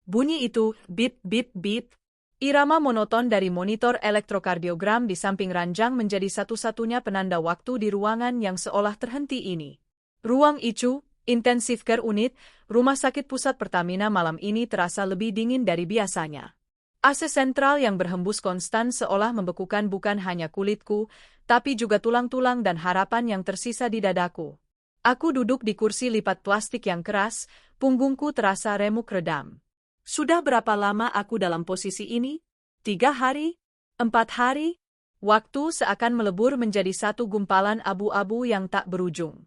Bunyi itu, bip bip bip. Irama monoton dari monitor elektrokardiogram di samping ranjang menjadi satu-satunya penanda waktu di ruangan yang seolah terhenti ini. Ruang ICU, Intensive Care Unit, Rumah Sakit Pusat Pertamina malam ini terasa lebih dingin dari biasanya. AC sentral yang berhembus konstan seolah membekukan bukan hanya kulitku, tapi juga tulang-tulang dan harapan yang tersisa di dadaku. Aku duduk di kursi lipat plastik yang keras, punggungku terasa remuk redam. Sudah berapa lama aku dalam posisi ini? 3 hari? 4 hari? Waktu seakan melebur menjadi satu gumpalan abu-abu yang tak berujung.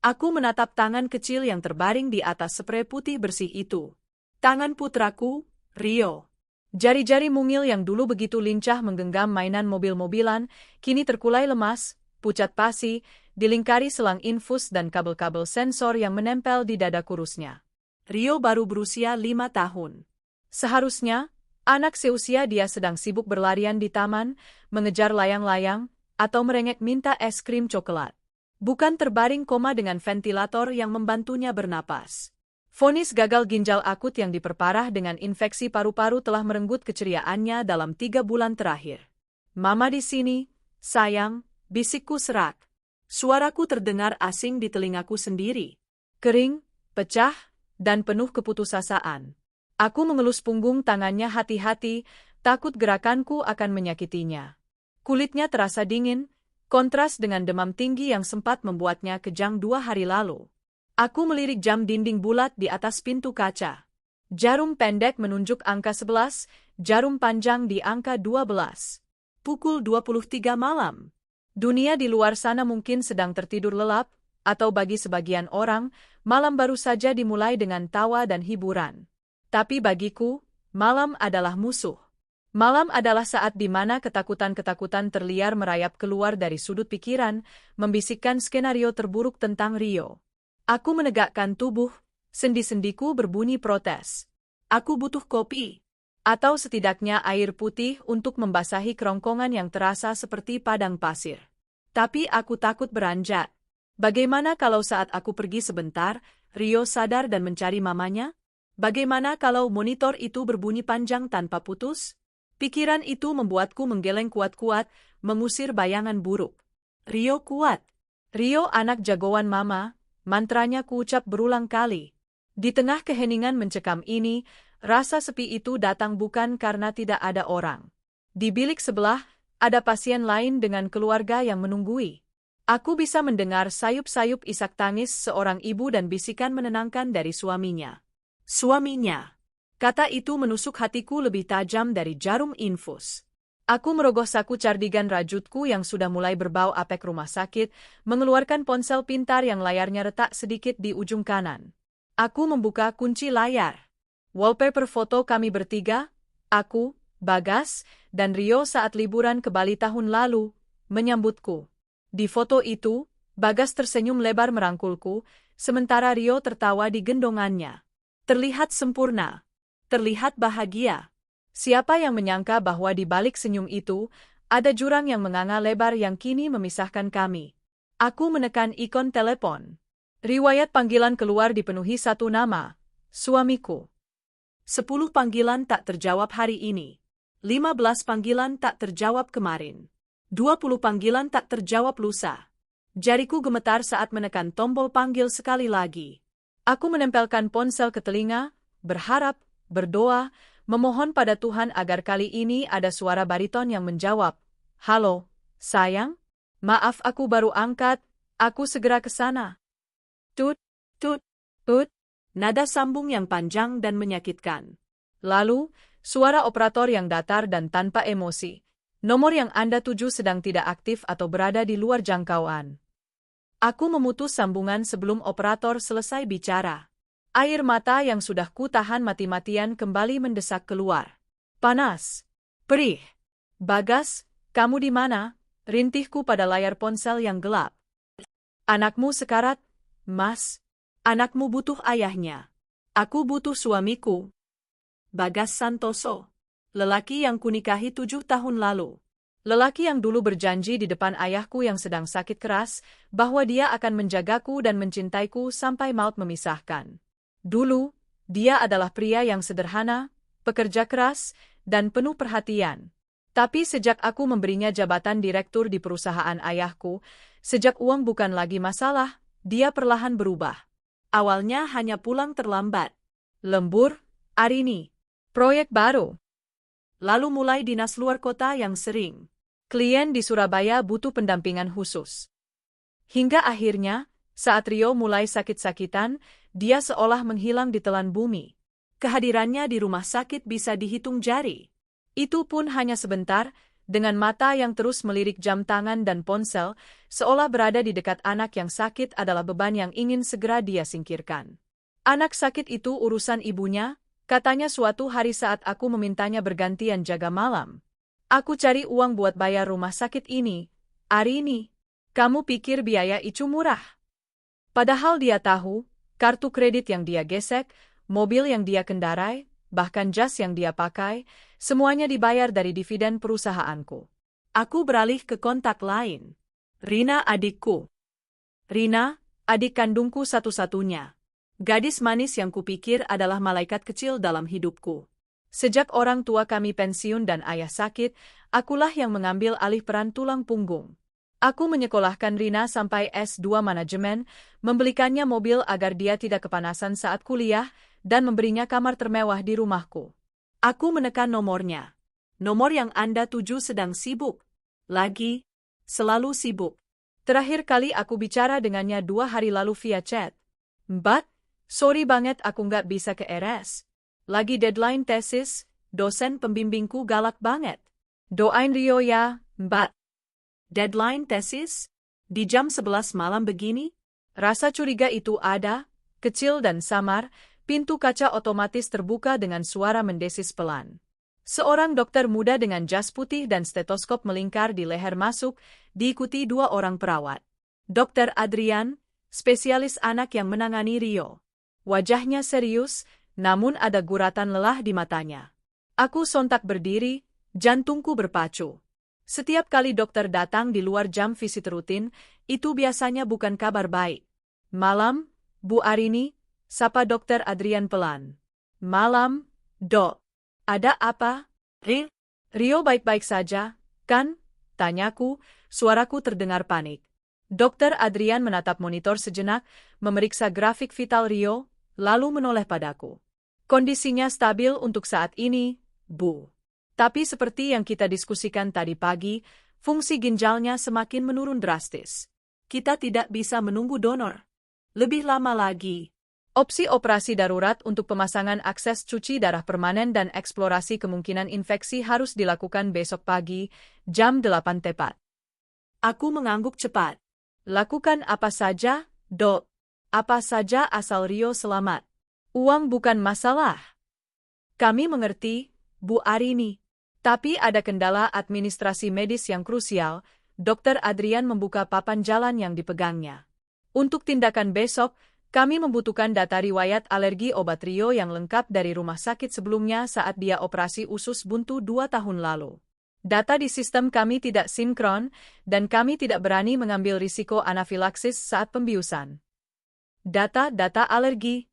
Aku menatap tangan kecil yang terbaring di atas sprei putih bersih itu. Tangan putraku, Rio. Jari-jari mungil yang dulu begitu lincah menggenggam mainan mobil-mobilan, kini terkulai lemas, pucat pasi, dilingkari selang infus dan kabel-kabel sensor yang menempel di dada kurusnya. Rio baru berusia 5 tahun. Seharusnya, anak seusia dia sedang sibuk berlarian di taman, mengejar layang-layang, atau merengek minta es krim coklat. Bukan terbaring koma dengan ventilator yang membantunya bernapas. Vonis gagal ginjal akut yang diperparah dengan infeksi paru-paru telah merenggut keceriaannya dalam 3 bulan terakhir. Mama di sini, sayang, bisikku serak. Suaraku terdengar asing di telingaku sendiri. Kering, pecah, dan penuh keputusasaan. Aku mengelus punggung tangannya hati-hati, takut gerakanku akan menyakitinya. Kulitnya terasa dingin, kontras dengan demam tinggi yang sempat membuatnya kejang 2 hari lalu. Aku melirik jam dinding bulat di atas pintu kaca. Jarum pendek menunjuk angka 11, jarum panjang di angka 12. Pukul 23 malam. Dunia di luar sana mungkin sedang tertidur lelap, atau bagi sebagian orang, malam baru saja dimulai dengan tawa dan hiburan. Tapi bagiku, malam adalah musuh. Malam adalah saat di mana ketakutan-ketakutan terliar merayap keluar dari sudut pikiran, membisikkan skenario terburuk tentang Rio. Aku menegakkan tubuh, sendi-sendiku berbunyi protes. Aku butuh kopi. Atau setidaknya air putih untuk membasahi kerongkongan yang terasa seperti padang pasir. Tapi aku takut beranjak. Bagaimana kalau saat aku pergi sebentar, Rio sadar dan mencari mamanya? Bagaimana kalau monitor itu berbunyi panjang tanpa putus? Pikiran itu membuatku menggeleng kuat-kuat, mengusir bayangan buruk. Rio kuat. Rio anak jagoan mama. Mantranya kuucap berulang kali. Di tengah keheningan mencekam ini, rasa sepi itu datang bukan karena tidak ada orang. Di bilik sebelah, ada pasien lain dengan keluarga yang menunggui. Aku bisa mendengar sayup-sayup isak tangis seorang ibu dan bisikan menenangkan dari suaminya. Suaminya. Kata itu menusuk hatiku lebih tajam dari jarum infus. Aku merogoh saku cardigan rajutku yang sudah mulai berbau apek rumah sakit, mengeluarkan ponsel pintar yang layarnya retak sedikit di ujung kanan. Aku membuka kunci layar. Wallpaper foto kami bertiga, aku, Bagas, dan Rio saat liburan ke Bali tahun lalu, menyambutku. Di foto itu, Bagas tersenyum lebar merangkulku, sementara Rio tertawa di gendongannya. Terlihat sempurna. Terlihat bahagia. Siapa yang menyangka bahwa di balik senyum itu, ada jurang yang menganga lebar yang kini memisahkan kami. Aku menekan ikon telepon. Riwayat panggilan keluar dipenuhi satu nama, suamiku. 10 panggilan tak terjawab hari ini. 15 panggilan tak terjawab kemarin. 20 panggilan tak terjawab lusa. Jariku gemetar saat menekan tombol panggil sekali lagi. Aku menempelkan ponsel ke telinga, berharap, berdoa, memohon pada Tuhan agar kali ini ada suara bariton yang menjawab, "Halo, sayang? Maaf aku baru angkat, aku segera ke sana." Tut, tut, tut, nada sambung yang panjang dan menyakitkan. Lalu, suara operator yang datar dan tanpa emosi. Nomor yang Anda tuju sedang tidak aktif atau berada di luar jangkauan. Aku memutus sambungan sebelum operator selesai bicara. Air mata yang sudah ku tahan mati-matian kembali mendesak keluar. Panas. Perih. Bagas, kamu di mana? Rintihku pada layar ponsel yang gelap. Anakmu sekarat, Mas. Anakmu butuh ayahnya. Aku butuh suamiku. Bagas Santoso. Lelaki yang kunikahi 7 tahun lalu. Lelaki yang dulu berjanji di depan ayahku yang sedang sakit keras, bahwa dia akan menjagaku dan mencintaiku sampai maut memisahkan. Dulu, Dia adalah pria yang sederhana, pekerja keras, dan penuh perhatian. Tapi sejak aku memberinya jabatan direktur di perusahaan ayahku, sejak uang bukan lagi masalah, dia perlahan berubah. Awalnya hanya pulang terlambat. Lembur, Arini. Proyek baru. Lalu mulai dinas luar kota yang sering. Klien di Surabaya butuh pendampingan khusus. Hingga akhirnya, saat Rio mulai sakit-sakitan, dia seolah menghilang di telan bumi. Kehadirannya di rumah sakit bisa dihitung jari. Itu pun hanya sebentar, dengan mata yang terus melirik jam tangan dan ponsel, seolah berada di dekat anak yang sakit adalah beban yang ingin segera dia singkirkan. Anak sakit itu urusan ibunya, katanya suatu hari saat aku memintanya bergantian jaga malam. Aku cari uang buat bayar rumah sakit ini, Arini. Kamu pikir biaya itu murah? Padahal dia tahu, kartu kredit yang dia gesek, mobil yang dia kendarai, bahkan jas yang dia pakai, semuanya dibayar dari dividen perusahaanku. Aku beralih ke kontak lain. Rina adikku. Rina, adik kandungku satu-satunya. Gadis manis yang kupikir adalah malaikat kecil dalam hidupku. Sejak orang tua kami pensiun dan ayah sakit, akulah yang mengambil alih peran tulang punggung. Aku menyekolahkan Rina sampai S2 manajemen, membelikannya mobil agar dia tidak kepanasan saat kuliah, dan memberinya kamar termewah di rumahku. Aku menekan nomornya. Nomor yang Anda tuju sedang sibuk. Lagi, selalu sibuk. Terakhir kali aku bicara dengannya 2 hari lalu via chat. Mbak, sorry banget aku nggak bisa ke RS. Lagi deadline tesis, dosen pembimbingku galak banget. Doain Rio ya, Mbak. Deadline tesis? Di jam 11 malam begini? Rasa curiga itu ada, kecil dan samar. Pintu kaca otomatis terbuka dengan suara mendesis pelan. Seorang dokter muda dengan jas putih dan stetoskop melingkar di leher masuk, diikuti 2 orang perawat. Dr. Adrian, spesialis anak yang menangani Rio. Wajahnya serius, namun ada guratan lelah di matanya. Aku sontak berdiri, jantungku berpacu. Setiap kali dokter datang di luar jam visit rutin, itu biasanya bukan kabar baik. Malam, Bu Arini, sapa Dokter Adrian pelan. Malam, Dok. Ada apa? Rio baik-baik saja, kan? Tanyaku, suaraku terdengar panik. Dokter Adrian menatap monitor sejenak, memeriksa grafik vital Rio, lalu menoleh padaku. Kondisinya stabil untuk saat ini, Bu. Tapi seperti yang kita diskusikan tadi pagi, fungsi ginjalnya semakin menurun drastis. Kita tidak bisa menunggu donor lebih lama lagi. Opsi operasi darurat untuk pemasangan akses cuci darah permanen dan eksplorasi kemungkinan infeksi harus dilakukan besok pagi, jam 8 tepat. Aku mengangguk cepat. Lakukan apa saja, Dok. Apa saja asal Rio selamat. Uang bukan masalah. Kami mengerti, Bu Arini. Tapi ada kendala administrasi medis yang krusial. Dr. Adrian membuka papan jalan yang dipegangnya. Untuk tindakan besok, kami membutuhkan data riwayat alergi obat Rio yang lengkap dari rumah sakit sebelumnya saat dia operasi usus buntu 2 tahun lalu. Data di sistem kami tidak sinkron, dan kami tidak berani mengambil risiko anafilaksis saat pembiusan. Data-data alergi.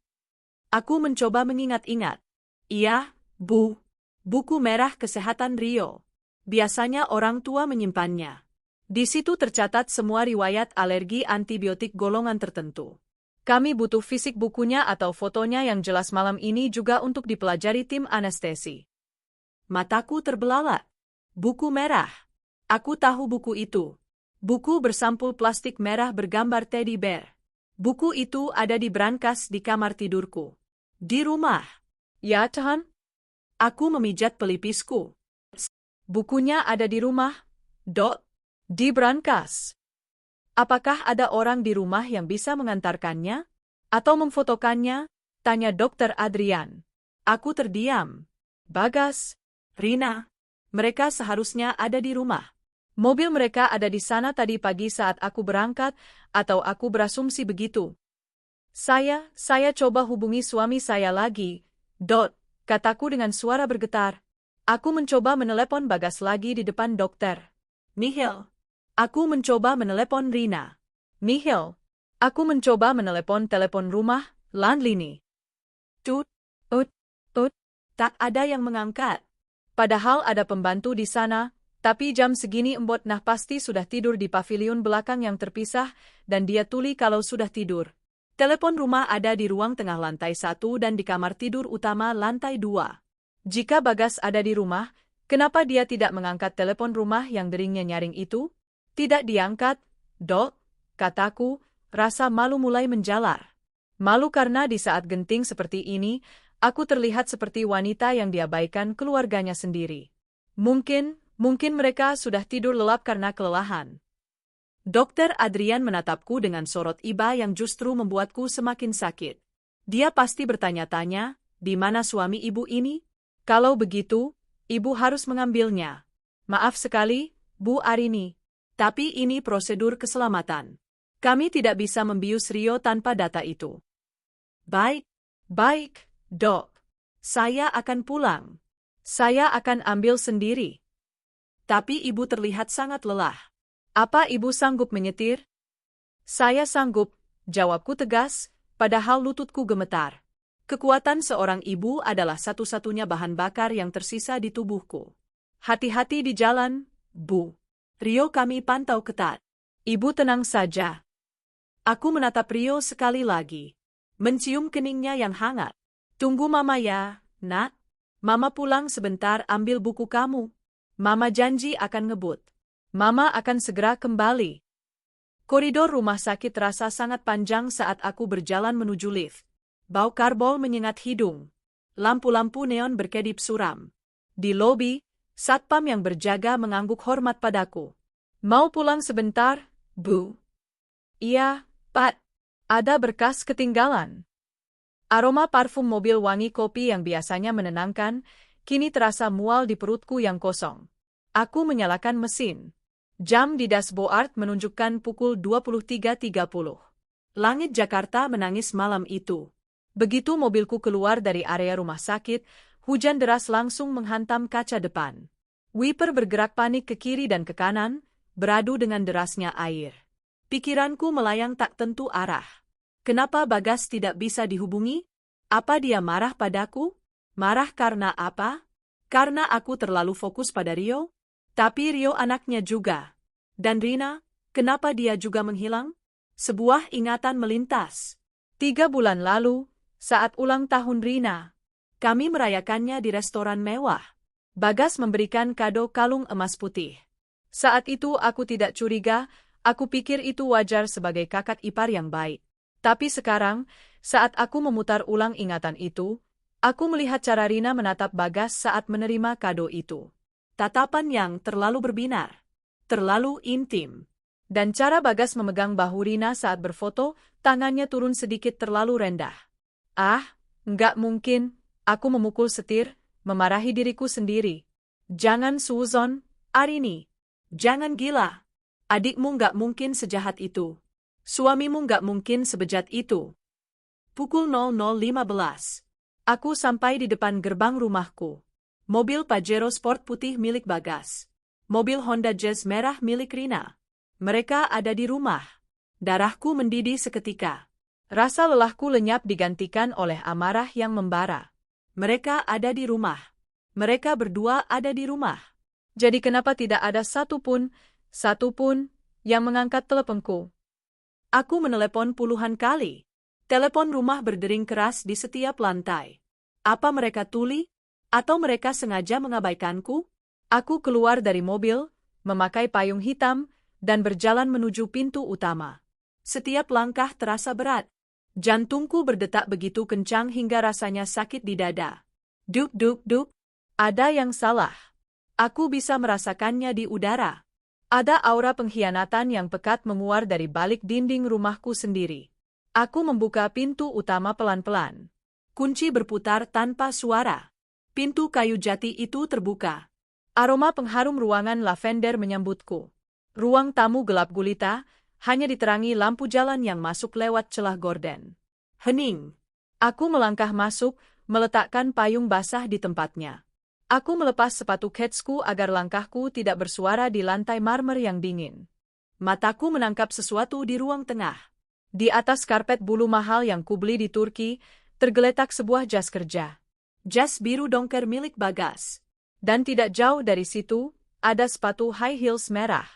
Aku mencoba mengingat-ingat. Iya, Bu. Buku merah kesehatan Rio. Biasanya orang tua menyimpannya. Di situ tercatat semua riwayat alergi antibiotik golongan tertentu. Kami butuh fisik bukunya atau fotonya yang jelas malam ini juga untuk dipelajari tim anestesi. Mataku terbelalak. Buku merah. Aku tahu buku itu. Buku bersampul plastik merah bergambar teddy bear. Buku itu ada di brankas di kamar tidurku. Di rumah. Ya, Tuhan? Aku memijat pelipisku. Bukunya ada di rumah, Dok. Di brankas. Apakah ada orang di rumah yang bisa mengantarkannya? Atau memfotokannya? Tanya Dokter Adrian. Aku terdiam. Bagas, Rina, mereka seharusnya ada di rumah. Mobil mereka ada di sana tadi pagi saat aku berangkat, atau aku berasumsi begitu. Saya coba hubungi suami saya lagi, Dot, kataku dengan suara bergetar. Aku mencoba menelepon Bagas lagi di depan dokter. Nihil. Aku mencoba menelepon Rina. Nihil. Aku mencoba menelepon telepon rumah, landline. Tut, Tak ada yang mengangkat. Padahal ada pembantu di sana, tapi jam segini Embot Nah pasti sudah tidur di pavilion belakang yang terpisah, dan dia tuli kalau sudah tidur. Telepon rumah ada di ruang tengah lantai 1 dan di kamar tidur utama lantai 2. Jika Bagas ada di rumah, kenapa dia tidak mengangkat telepon rumah yang deringnya nyaring itu? Tidak diangkat, Dok, kataku, rasa malu mulai menjalar. Malu karena di saat genting seperti ini, aku terlihat seperti wanita yang diabaikan keluarganya sendiri. Mungkin mereka sudah tidur lelap karena kelelahan. Dokter Adrian menatapku dengan sorot iba yang justru membuatku semakin sakit. Dia pasti bertanya-tanya, di mana suami ibu ini? Kalau begitu, ibu harus mengambilnya. Maaf sekali, Bu Arini. Tapi ini prosedur keselamatan. Kami tidak bisa membius Rio tanpa data itu. Baik, Dok. Saya akan pulang. Saya akan ambil sendiri. Tapi ibu terlihat sangat lelah. Apa ibu sanggup menyetir? Saya sanggup, jawabku tegas, padahal lututku gemetar. Kekuatan seorang ibu adalah satu-satunya bahan bakar yang tersisa di tubuhku. Hati-hati di jalan, Bu. Rio kami pantau ketat. Ibu tenang saja. Aku menatap Rio sekali lagi. Mencium keningnya yang hangat. Tunggu Mama ya, Nak. Mama pulang sebentar ambil buku kamu. Mama janji akan ngebut. Mama akan segera kembali. Koridor rumah sakit terasa sangat panjang saat aku berjalan menuju lift. Bau karbol menyengat hidung. Lampu-lampu neon berkedip suram. Di lobi, satpam yang berjaga mengangguk hormat padaku. Mau pulang sebentar, Bu? Iya, Pak. Ada berkas ketinggalan. Aroma parfum mobil wangi kopi yang biasanya menenangkan, kini terasa mual di perutku yang kosong. Aku menyalakan mesin. Jam di dashboard menunjukkan pukul 23.30. Langit Jakarta menangis malam itu. Begitu mobilku keluar dari area rumah sakit, hujan deras langsung menghantam kaca depan. Wiper bergerak panik ke kiri dan ke kanan, beradu dengan derasnya air. Pikiranku melayang tak tentu arah. Kenapa Bagas tidak bisa dihubungi? Apa dia marah padaku? Marah karena apa? Karena aku terlalu fokus pada Rio? Tapi Rio anaknya juga. Dan Rina, kenapa dia juga menghilang? Sebuah ingatan melintas. 3 bulan lalu, saat ulang tahun Rina, kami merayakannya di restoran mewah. Bagas memberikan kado kalung emas putih. Saat itu aku tidak curiga, aku pikir itu wajar sebagai kakak ipar yang baik. Tapi sekarang, saat aku memutar ulang ingatan itu, aku melihat cara Rina menatap Bagas saat menerima kado itu. Tatapan yang terlalu berbinar, terlalu intim. Dan cara Bagas memegang bahu Rina saat berfoto, tangannya turun sedikit terlalu rendah. Ah, enggak mungkin, aku memukul setir, memarahi diriku sendiri. Jangan suzon, Arini. Jangan gila. Adikmu enggak mungkin sejahat itu. Suamimu enggak mungkin sebejat itu. Pukul 00.15. Aku sampai di depan gerbang rumahku. Mobil Pajero Sport putih milik Bagas. Mobil Honda Jazz merah milik Rina. Mereka ada di rumah. Darahku mendidih seketika. Rasa lelahku lenyap digantikan oleh amarah yang membara. Mereka ada di rumah. Mereka berdua ada di rumah. Jadi kenapa tidak ada satupun yang mengangkat teleponku? Aku menelepon puluhan kali. Telepon rumah berdering keras di setiap lantai. Apa mereka tuli? Atau mereka sengaja mengabaikanku? Aku keluar dari mobil, memakai payung hitam, dan berjalan menuju pintu utama. Setiap langkah terasa berat. Jantungku berdetak begitu kencang hingga rasanya sakit di dada. Duk duk duk. Ada yang salah. Aku bisa merasakannya di udara. Ada aura pengkhianatan yang pekat menguar dari balik dinding rumahku sendiri. Aku membuka pintu utama pelan-pelan. Kunci berputar tanpa suara. Pintu kayu jati itu terbuka. Aroma pengharum ruangan lavender menyambutku. Ruang tamu gelap gulita, hanya diterangi lampu jalan yang masuk lewat celah gorden. Hening. Aku melangkah masuk, meletakkan payung basah di tempatnya. Aku melepas sepatu ketsku agar langkahku tidak bersuara di lantai marmer yang dingin. Mataku menangkap sesuatu di ruang tengah. Di atas karpet bulu mahal yang kubeli di Turki, tergeletak sebuah jas kerja. jas biru dongker milik Bagas. Dan tidak jauh dari situ, ada sepatu high heels merah.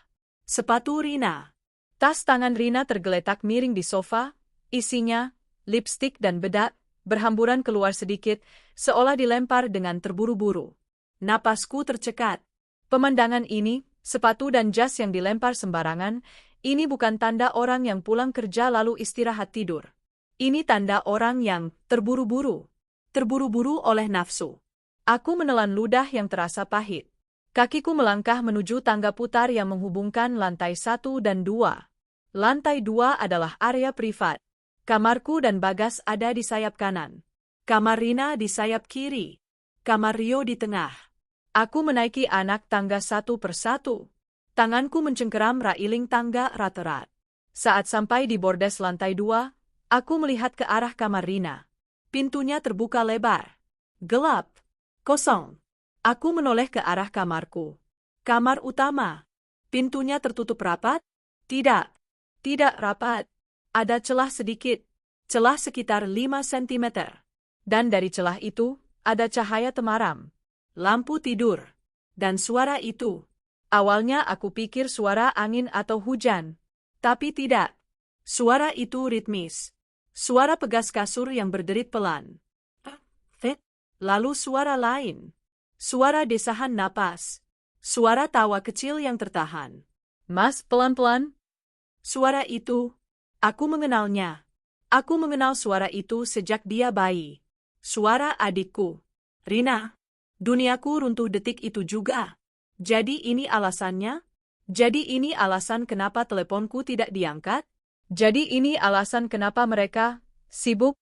Sepatu Rina. Tas tangan Rina tergeletak miring di sofa, isinya, lipstik dan bedak, berhamburan keluar sedikit, seolah dilempar dengan terburu-buru. Napasku tercekat. Pemandangan ini, sepatu dan jas yang dilempar sembarangan, ini bukan tanda orang yang pulang kerja lalu istirahat tidur. Ini tanda orang yang terburu-buru. Terburu-buru oleh nafsu. Aku menelan ludah yang terasa pahit. Kakiku melangkah menuju tangga putar yang menghubungkan lantai 1 dan 2. Lantai 2 adalah area privat. Kamarku dan Bagas ada di sayap kanan. Kamar Rina di sayap kiri. Kamar Rio di tengah. Aku menaiki anak tangga satu persatu. Tanganku mencengkeram railing tangga rat-rat. Saat sampai di bordes lantai 2, aku melihat ke arah kamar Rina. Pintunya terbuka lebar. Gelap. Kosong. Aku menoleh ke arah kamarku. Kamar utama. Pintunya tertutup rapat? Tidak. Tidak rapat. Ada celah sedikit. Celah sekitar 5 cm. Dan dari celah itu, ada cahaya temaram. Lampu tidur. Dan suara itu. Awalnya aku pikir suara angin atau hujan. Tapi tidak. Suara itu ritmis. Suara pegas kasur yang berderit pelan. Lalu suara lain. Suara desahan napas. Suara tawa kecil yang tertahan. Mas, pelan-pelan. Suara itu, aku mengenalnya. Aku mengenal suara itu sejak dia bayi. Suara adikku. Rina. Duniaku runtuh detik itu juga. Jadi ini alasannya? Jadi ini alasan kenapa teleponku tidak diangkat? Jadi ini alasan kenapa mereka sibuk?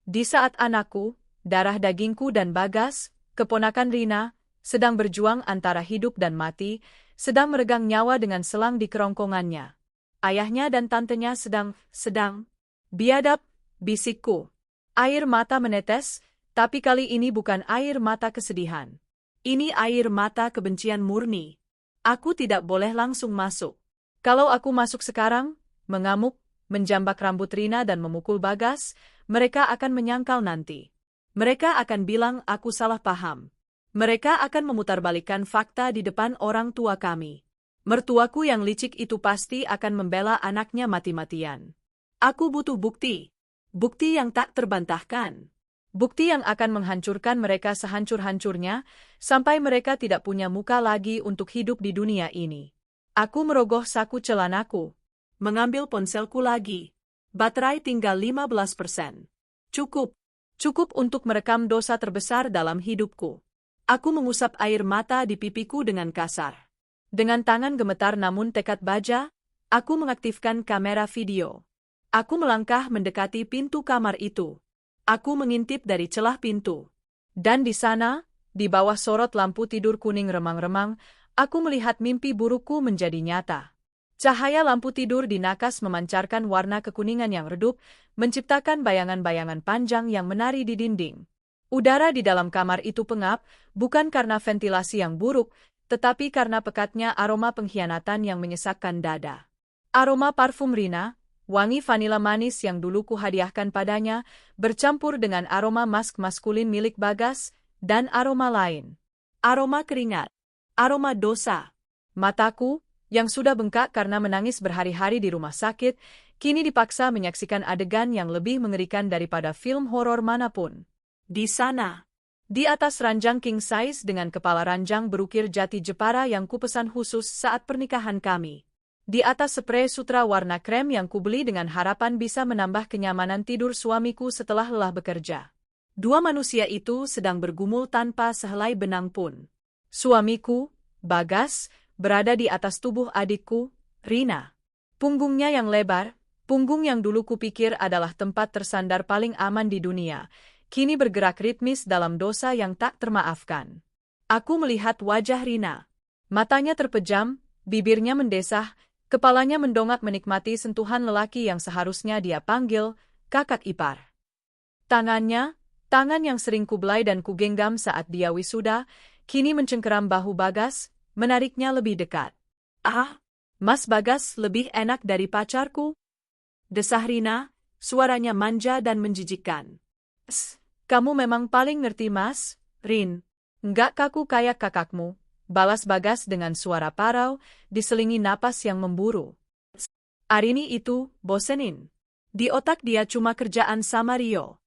Di saat anakku, darah dagingku dan Bagas, keponakan Rina, sedang berjuang antara hidup dan mati, sedang meregang nyawa dengan selang di kerongkongannya. Ayahnya dan tantenya sedang, biadab, bisikku. Air mata menetes, tapi kali ini bukan air mata kesedihan. Ini air mata kebencian murni. Aku tidak boleh langsung masuk. Kalau aku masuk sekarang, mengamuk, menjambak rambut Rina dan memukul Bagas, mereka akan menyangkal nanti. Mereka akan bilang aku salah paham. Mereka akan memutarbalikkan fakta di depan orang tua kami. Mertuaku yang licik itu pasti akan membela anaknya mati-matian. Aku butuh bukti. Bukti yang tak terbantahkan. Bukti yang akan menghancurkan mereka sehancur-hancurnya, sampai mereka tidak punya muka lagi untuk hidup di dunia ini. Aku merogoh saku celanaku. Mengambil ponselku lagi. Baterai tinggal 15%. Cukup. Cukup untuk merekam dosa terbesar dalam hidupku. Aku mengusap air mata di pipiku dengan kasar. Dengan tangan gemetar namun tekad baja, aku mengaktifkan kamera video. Aku melangkah mendekati pintu kamar itu. Aku mengintip dari celah pintu. Dan di sana, di bawah sorot lampu tidur kuning remang-remang, aku melihat mimpi burukku menjadi nyata. Cahaya lampu tidur di nakas memancarkan warna kekuningan yang redup, menciptakan bayangan-bayangan panjang yang menari di dinding. Udara di dalam kamar itu pengap, bukan karena ventilasi yang buruk, tetapi karena pekatnya aroma pengkhianatan yang menyesakkan dada. Aroma parfum Rina, wangi vanila manis yang dulu kuhadiahkan padanya, bercampur dengan aroma mask maskulin milik Bagas, dan aroma lain. Aroma keringat. Aroma dosa. Mataku, yang sudah bengkak karena menangis berhari-hari di rumah sakit, kini dipaksa menyaksikan adegan yang lebih mengerikan daripada film horor manapun. Di sana, di atas ranjang king size dengan kepala ranjang berukir jati Jepara yang kupesan khusus saat pernikahan kami. Di atas sprei sutra warna krem yang kubeli dengan harapan bisa menambah kenyamanan tidur suamiku setelah lelah bekerja. Dua manusia itu sedang bergumul tanpa sehelai benang pun. Suamiku, Bagas, berada di atas tubuh adikku, Rina. Punggungnya yang lebar, punggung yang dulu kupikir adalah tempat tersandar paling aman di dunia, kini bergerak ritmis dalam dosa yang tak termaafkan. Aku melihat wajah Rina. Matanya terpejam, bibirnya mendesah, kepalanya mendongak menikmati sentuhan lelaki yang seharusnya dia panggil kakak ipar. Tangannya, tangan yang sering kubelai dan kugenggam saat dia wisuda, kini mencengkeram bahu Bagas, menariknya lebih dekat. Ah, Mas Bagas lebih enak dari pacarku? Desah Rina, suaranya manja dan menjijikkan. Kamu memang paling ngerti Mas, Rin. Nggak kaku kayak kakakmu, balas Bagas dengan suara parau, diselingi napas yang memburu. Arini itu, bosenin. Di otak dia cuma kerjaan sama Rio.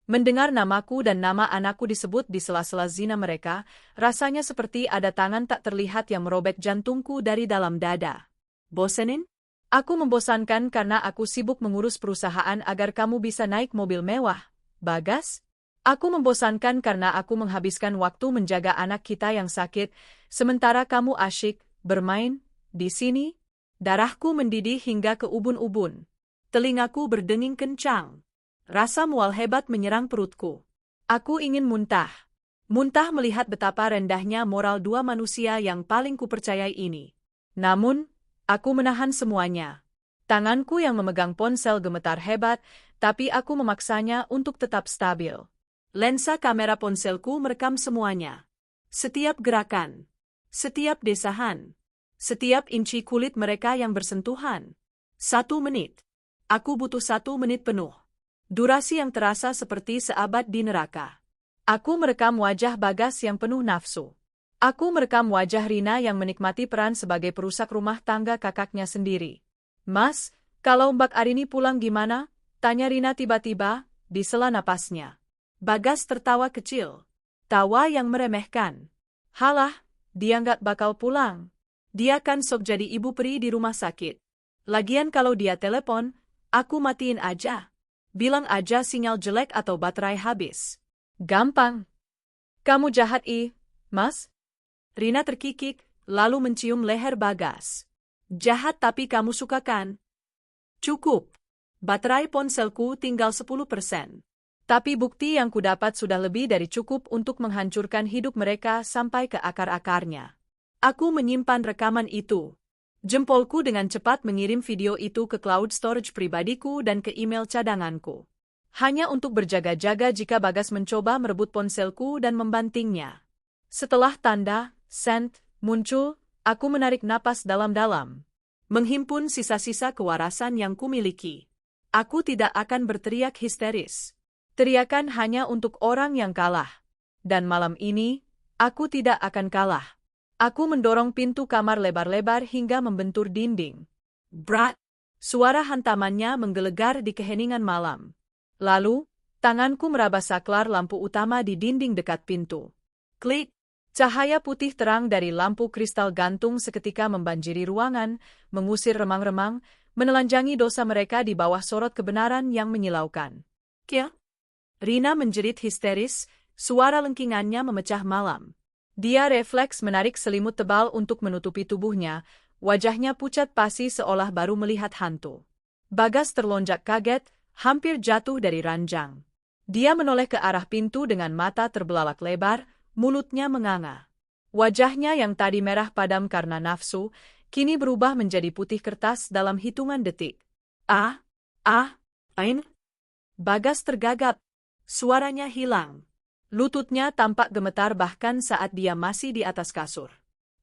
Mendengar namaku dan nama anakku disebut di sela-sela zina mereka, rasanya seperti ada tangan tak terlihat yang merobek jantungku dari dalam dada. Bosenin? Aku membosankan karena aku sibuk mengurus perusahaan agar kamu bisa naik mobil mewah, Bagas? Aku membosankan karena aku menghabiskan waktu menjaga anak kita yang sakit, sementara kamu asyik bermain di sini. Darahku mendidih hingga ke ubun-ubun. Telingaku berdenging kencang. Rasa mual hebat menyerang perutku. Aku ingin muntah. Muntah melihat betapa rendahnya moral dua manusia yang paling kupercayai ini. Namun, aku menahan semuanya. Tanganku yang memegang ponsel gemetar hebat, tapi aku memaksanya untuk tetap stabil. Lensa kamera ponselku merekam semuanya. Setiap gerakan. Setiap desahan. Setiap inci kulit mereka yang bersentuhan. 1 menit. Aku butuh 1 menit penuh. Durasi yang terasa seperti seabad di neraka. Aku merekam wajah Bagas yang penuh nafsu. Aku merekam wajah Rina yang menikmati peran sebagai perusak rumah tangga kakaknya sendiri. Mas, kalau Mbak Arini pulang gimana? Tanya Rina tiba-tiba, di sela napasnya. Bagas tertawa kecil. Tawa yang meremehkan. Halah, dia nggak bakal pulang. Dia kan sok jadi ibu peri di rumah sakit. Lagian kalau dia telepon, aku matiin aja. Bilang aja sinyal jelek atau baterai habis. Gampang. Kamu jahat Mas? Rina terkikik, lalu mencium leher Bagas. Jahat tapi kamu suka kan? Cukup. Baterai ponselku tinggal 10%. Tapi bukti yang kudapat sudah lebih dari cukup untuk menghancurkan hidup mereka sampai ke akar-akarnya. Aku menyimpan rekaman itu. Jempolku dengan cepat mengirim video itu ke cloud storage pribadiku dan ke email cadanganku. Hanya untuk berjaga-jaga jika Bagas mencoba merebut ponselku dan membantingnya. Setelah tanda send muncul, aku menarik napas dalam-dalam. Menghimpun sisa-sisa kewarasan yang kumiliki. Aku tidak akan berteriak histeris. Teriakan hanya untuk orang yang kalah. Dan malam ini, aku tidak akan kalah. Aku mendorong pintu kamar lebar-lebar hingga membentur dinding. Brat! Suara hantamannya menggelegar di keheningan malam. Lalu, tanganku meraba saklar lampu utama di dinding dekat pintu. Klik! Cahaya putih terang dari lampu kristal gantung seketika membanjiri ruangan, mengusir remang-remang, menelanjangi dosa mereka di bawah sorot kebenaran yang menyilaukan. Kia? Rina menjerit histeris, suara lengkingannya memecah malam. Dia refleks menarik selimut tebal untuk menutupi tubuhnya, wajahnya pucat pasi seolah baru melihat hantu. Bagas terlonjak kaget, hampir jatuh dari ranjang. Dia menoleh ke arah pintu dengan mata terbelalak lebar, mulutnya menganga. Wajahnya yang tadi merah padam karena nafsu, kini berubah menjadi putih kertas dalam hitungan detik. Ain? Bagas tergagap. Suaranya hilang. Lututnya tampak gemetar bahkan saat dia masih di atas kasur.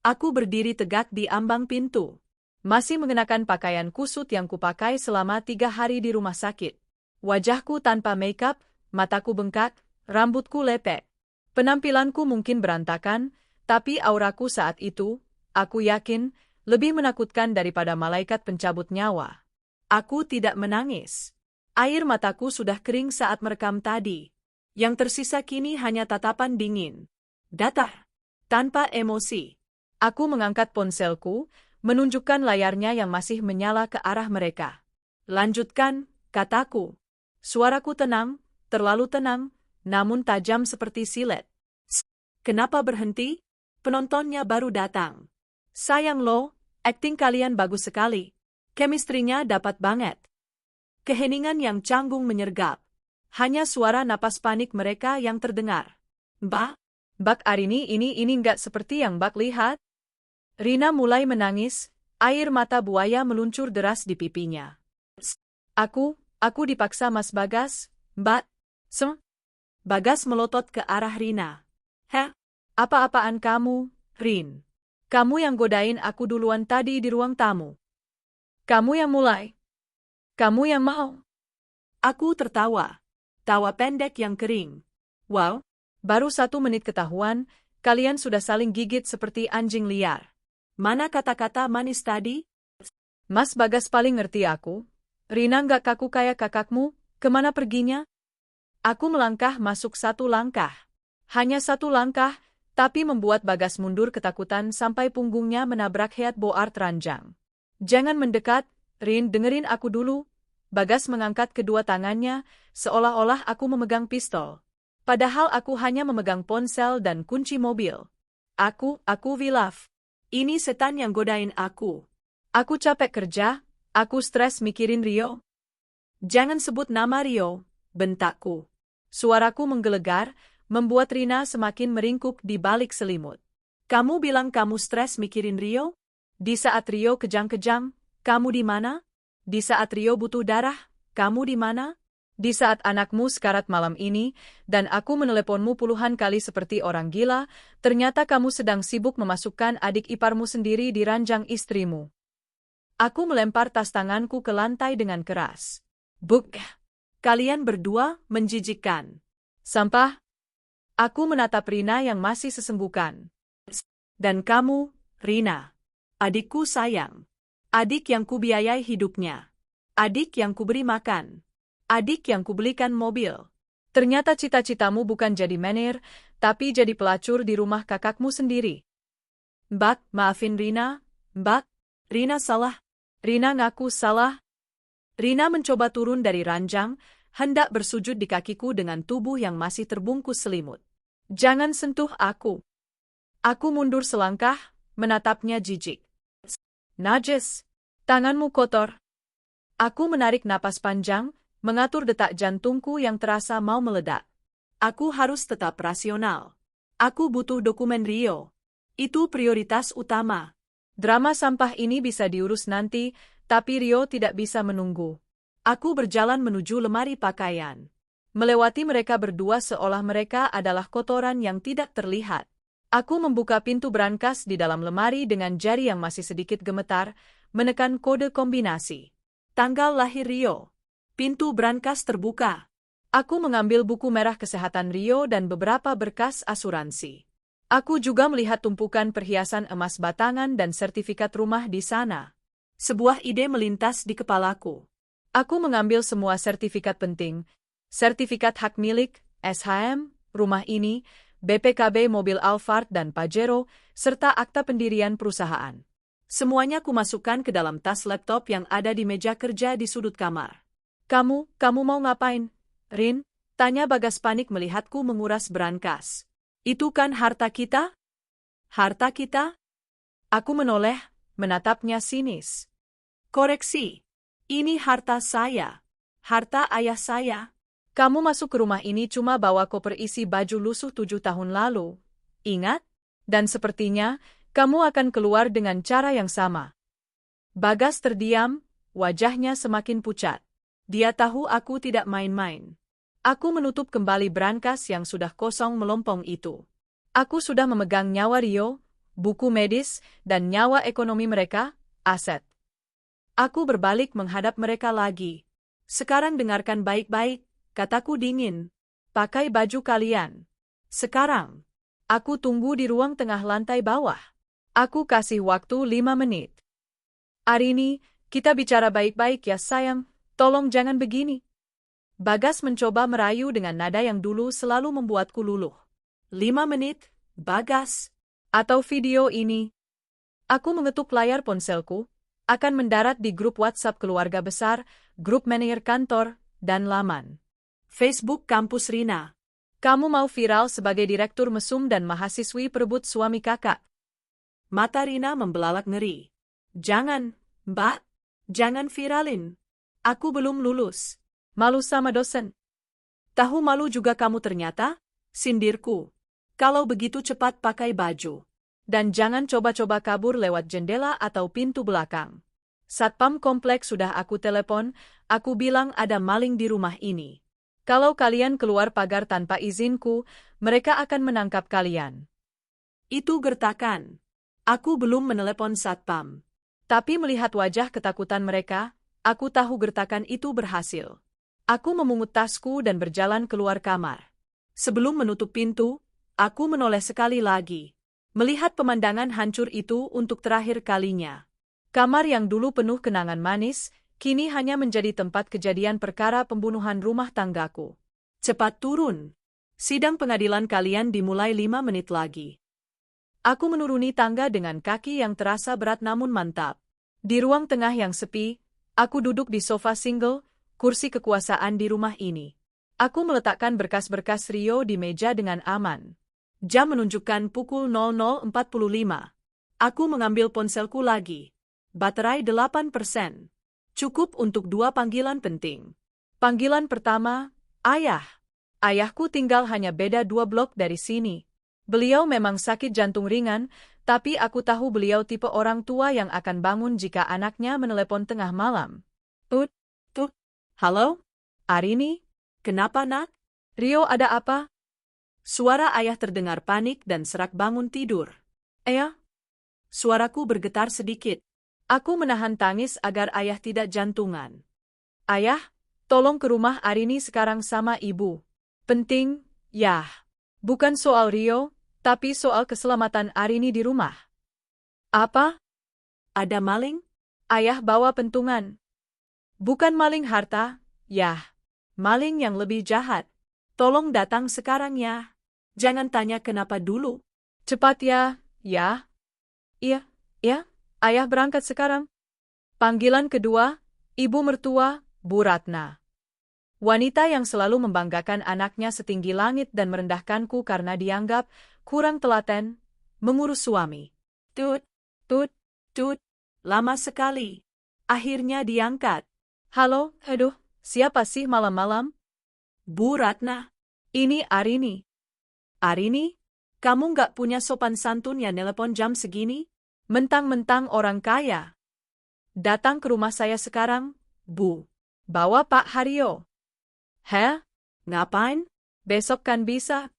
Aku berdiri tegak di ambang pintu. Masih mengenakan pakaian kusut yang kupakai selama 3 hari di rumah sakit. Wajahku tanpa makeup, mataku bengkak, rambutku lepek. Penampilanku mungkin berantakan, tapi auraku saat itu, aku yakin, lebih menakutkan daripada malaikat pencabut nyawa. Aku tidak menangis. Air mataku sudah kering saat merekam tadi. Yang tersisa kini hanya tatapan dingin. Datar. Tanpa emosi. Aku mengangkat ponselku, menunjukkan layarnya yang masih menyala ke arah mereka. Lanjutkan, kataku. Suaraku tenang, terlalu tenang, namun tajam seperti silet. Kenapa berhenti? Penontonnya baru datang. Sayang lo, akting kalian bagus sekali. Chemistry-nya dapat banget. Keheningan yang canggung menyergap. Hanya suara napas panik mereka yang terdengar. Mbak Arini ini nggak seperti yang Mbak lihat. Rina mulai menangis, air mata buaya meluncur deras di pipinya. Aku dipaksa Mas Bagas, Mbak. Bagas melotot ke arah Rina. Apa-apaan kamu, Rin? Kamu yang godain aku duluan tadi di ruang tamu. Kamu yang mulai. Kamu yang mau. Aku tertawa. Tawa pendek yang kering. Wow, baru 1 menit ketahuan, kalian sudah saling gigit seperti anjing liar. Mana kata-kata manis tadi? Mas Bagas paling ngerti aku. Rina nggak kaku kayak kakakmu, kemana perginya? Aku melangkah masuk 1 langkah. Hanya 1 langkah, tapi membuat Bagas mundur ketakutan sampai punggungnya menabrak headboard ranjang. Jangan mendekat, Rin, dengerin aku dulu. Bagas mengangkat kedua tangannya, seolah-olah aku memegang pistol. Padahal aku hanya memegang ponsel dan kunci mobil. Aku Wilaf. Ini setan yang godain aku. Aku capek kerja, aku stres mikirin Rio. Jangan sebut nama Rio, bentakku. Suaraku menggelegar, membuat Rina semakin meringkuk di balik selimut. Kamu bilang kamu stres mikirin Rio? Di saat Rio kejang-kejang, kamu di mana? Di saat Rio butuh darah, kamu di mana? Di saat anakmu sekarat malam ini, dan aku meneleponmu puluhan kali seperti orang gila, ternyata kamu sedang sibuk memasukkan adik iparmu sendiri di ranjang istrimu. Aku melempar tas tanganku ke lantai dengan keras. Buk! Kalian berdua menjijikkan. Sampah! Aku menatap Rina yang masih sesenggukan. Dan kamu, Rina. Adikku sayang. Adik yang kubiayai hidupnya. Adik yang kuberi makan. Adik yang kubelikan mobil. Ternyata cita-citamu bukan jadi menir, tapi jadi pelacur di rumah kakakmu sendiri. Mbak, maafin Rina. Mbak, Rina salah. Rina ngaku salah. Rina mencoba turun dari ranjang, hendak bersujud di kakiku dengan tubuh yang masih terbungkus selimut. Jangan sentuh aku. Aku mundur selangkah, menatapnya jijik. Najis, tanganmu kotor. Aku menarik napas panjang, mengatur detak jantungku yang terasa mau meledak. Aku harus tetap rasional. Aku butuh dokumen Rio. Itu prioritas utama. Drama sampah ini bisa diurus nanti, tapi Rio tidak bisa menunggu. Aku berjalan menuju lemari pakaian. Melewati mereka berdua seolah mereka adalah kotoran yang tidak terlihat. Aku membuka pintu brankas di dalam lemari dengan jari yang masih sedikit gemetar, menekan kode kombinasi. Tanggal lahir Rio. Pintu brankas terbuka. Aku mengambil buku merah kesehatan Rio dan beberapa berkas asuransi. Aku juga melihat tumpukan perhiasan emas batangan dan sertifikat rumah di sana. Sebuah ide melintas di kepalaku. Aku mengambil semua sertifikat penting, sertifikat hak milik, SHM, rumah ini, BPKB mobil Alphard dan Pajero, serta akta pendirian perusahaan. Semuanya kumasukkan ke dalam tas laptop yang ada di meja kerja di sudut kamar. Kamu mau ngapain, Rin? Tanya Bagas panik melihatku menguras brankas. Itu kan harta kita? Harta kita? Aku menoleh, menatapnya sinis. Koreksi. Ini harta saya. Harta ayah saya. Kamu masuk ke rumah ini cuma bawa koper isi baju lusuh 7 tahun lalu. Ingat? Dan sepertinya, kamu akan keluar dengan cara yang sama. Bagas terdiam, wajahnya semakin pucat. Dia tahu aku tidak main-main. Aku menutup kembali brankas yang sudah kosong melompong itu. Aku sudah memegang nyawa Rio, buku medis, dan nyawa ekonomi mereka, aset. Aku berbalik menghadap mereka lagi. Sekarang dengarkan baik-baik. Kataku dingin. Pakai baju kalian. Sekarang. Aku tunggu di ruang tengah lantai bawah. Aku kasih waktu 5 menit. Arini, kita bicara baik-baik ya sayang, tolong jangan begini. Bagas mencoba merayu dengan nada yang dulu selalu membuatku luluh. 5 menit, Bagas. Atau video ini. Aku mengetuk layar ponselku, akan mendarat di grup WhatsApp keluarga besar, grup manajer kantor, dan laman Facebook kampus Rina. Kamu mau viral sebagai direktur mesum dan mahasiswi perebut suami kakak. Mata Rina membelalak ngeri. Jangan, Mbak. Jangan viralin. Aku belum lulus. Malu sama dosen. Tahu malu juga kamu ternyata? Sindirku. Kalau begitu cepat pakai baju. Dan jangan coba-coba kabur lewat jendela atau pintu belakang. Satpam kompleks sudah aku telepon, aku bilang ada maling di rumah ini. Kalau kalian keluar pagar tanpa izinku, mereka akan menangkap kalian. Itu gertakan. Aku belum menelepon satpam. Tapi melihat wajah ketakutan mereka, aku tahu gertakan itu berhasil. Aku memungut tasku dan berjalan keluar kamar. Sebelum menutup pintu, aku menoleh sekali lagi, melihat pemandangan hancur itu untuk terakhir kalinya. Kamar yang dulu penuh kenangan manis, kini hanya menjadi tempat kejadian perkara pembunuhan rumah tanggaku. Cepat turun. Sidang pengadilan kalian dimulai 5 menit lagi. Aku menuruni tangga dengan kaki yang terasa berat namun mantap. Di ruang tengah yang sepi, aku duduk di sofa single, kursi kekuasaan di rumah ini. Aku meletakkan berkas-berkas Rio di meja dengan aman. Jam menunjukkan pukul 00.45. Aku mengambil ponselku lagi. Baterai 8%. Cukup untuk 2 panggilan penting. Panggilan pertama, Ayah. Ayahku tinggal hanya beda 2 blok dari sini. Beliau memang sakit jantung ringan, tapi aku tahu beliau tipe orang tua yang akan bangun jika anaknya menelepon tengah malam. Halo? Arini? Kenapa, Nak? Rio, ada apa? Suara ayah terdengar panik dan serak bangun tidur. Ayah? Suaraku bergetar sedikit. Aku menahan tangis agar ayah tidak jantungan. Ayah, tolong ke rumah Arini sekarang sama ibu. Penting, ya. Bukan soal Rio, tapi soal keselamatan Arini di rumah. Apa? Ada maling? Ayah bawa pentungan. Bukan maling harta, ya. Maling yang lebih jahat. Tolong datang sekarang ya. Jangan tanya kenapa dulu. Cepat ya, ya. Iya, ayah berangkat sekarang. Panggilan kedua, ibu mertua, Bu Ratna. Wanita yang selalu membanggakan anaknya setinggi langit dan merendahkanku karena dianggap kurang telaten, mengurus suami. Tut. Lama sekali. Akhirnya diangkat. Halo, aduh, siapa sih malam-malam? Bu Ratna. Ini Arini. Arini? Kamu nggak punya sopan santun ya nelepon jam segini? Mentang-mentang orang kaya. Datang ke rumah saya sekarang, Bu. Bawa Pak Haryo. Heh? Ngapain? Besok kan bisa.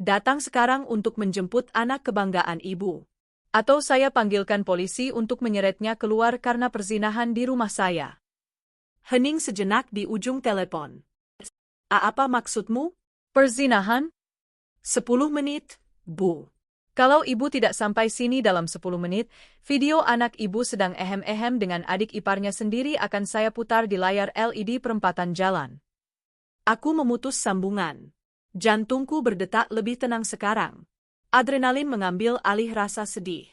Datang sekarang untuk menjemput anak kebanggaan ibu. Atau saya panggilkan polisi untuk menyeretnya keluar karena perzinahan di rumah saya. Hening sejenak di ujung telepon. Apa maksudmu? Perzinahan? 10 menit, Bu. Kalau ibu tidak sampai sini dalam 10 menit, video anak ibu sedang ehem-ehem dengan adik iparnya sendiri akan saya putar di layar LED perempatan jalan. Aku memutus sambungan. Jantungku berdetak lebih tenang sekarang. Adrenalin mengambil alih rasa sedih.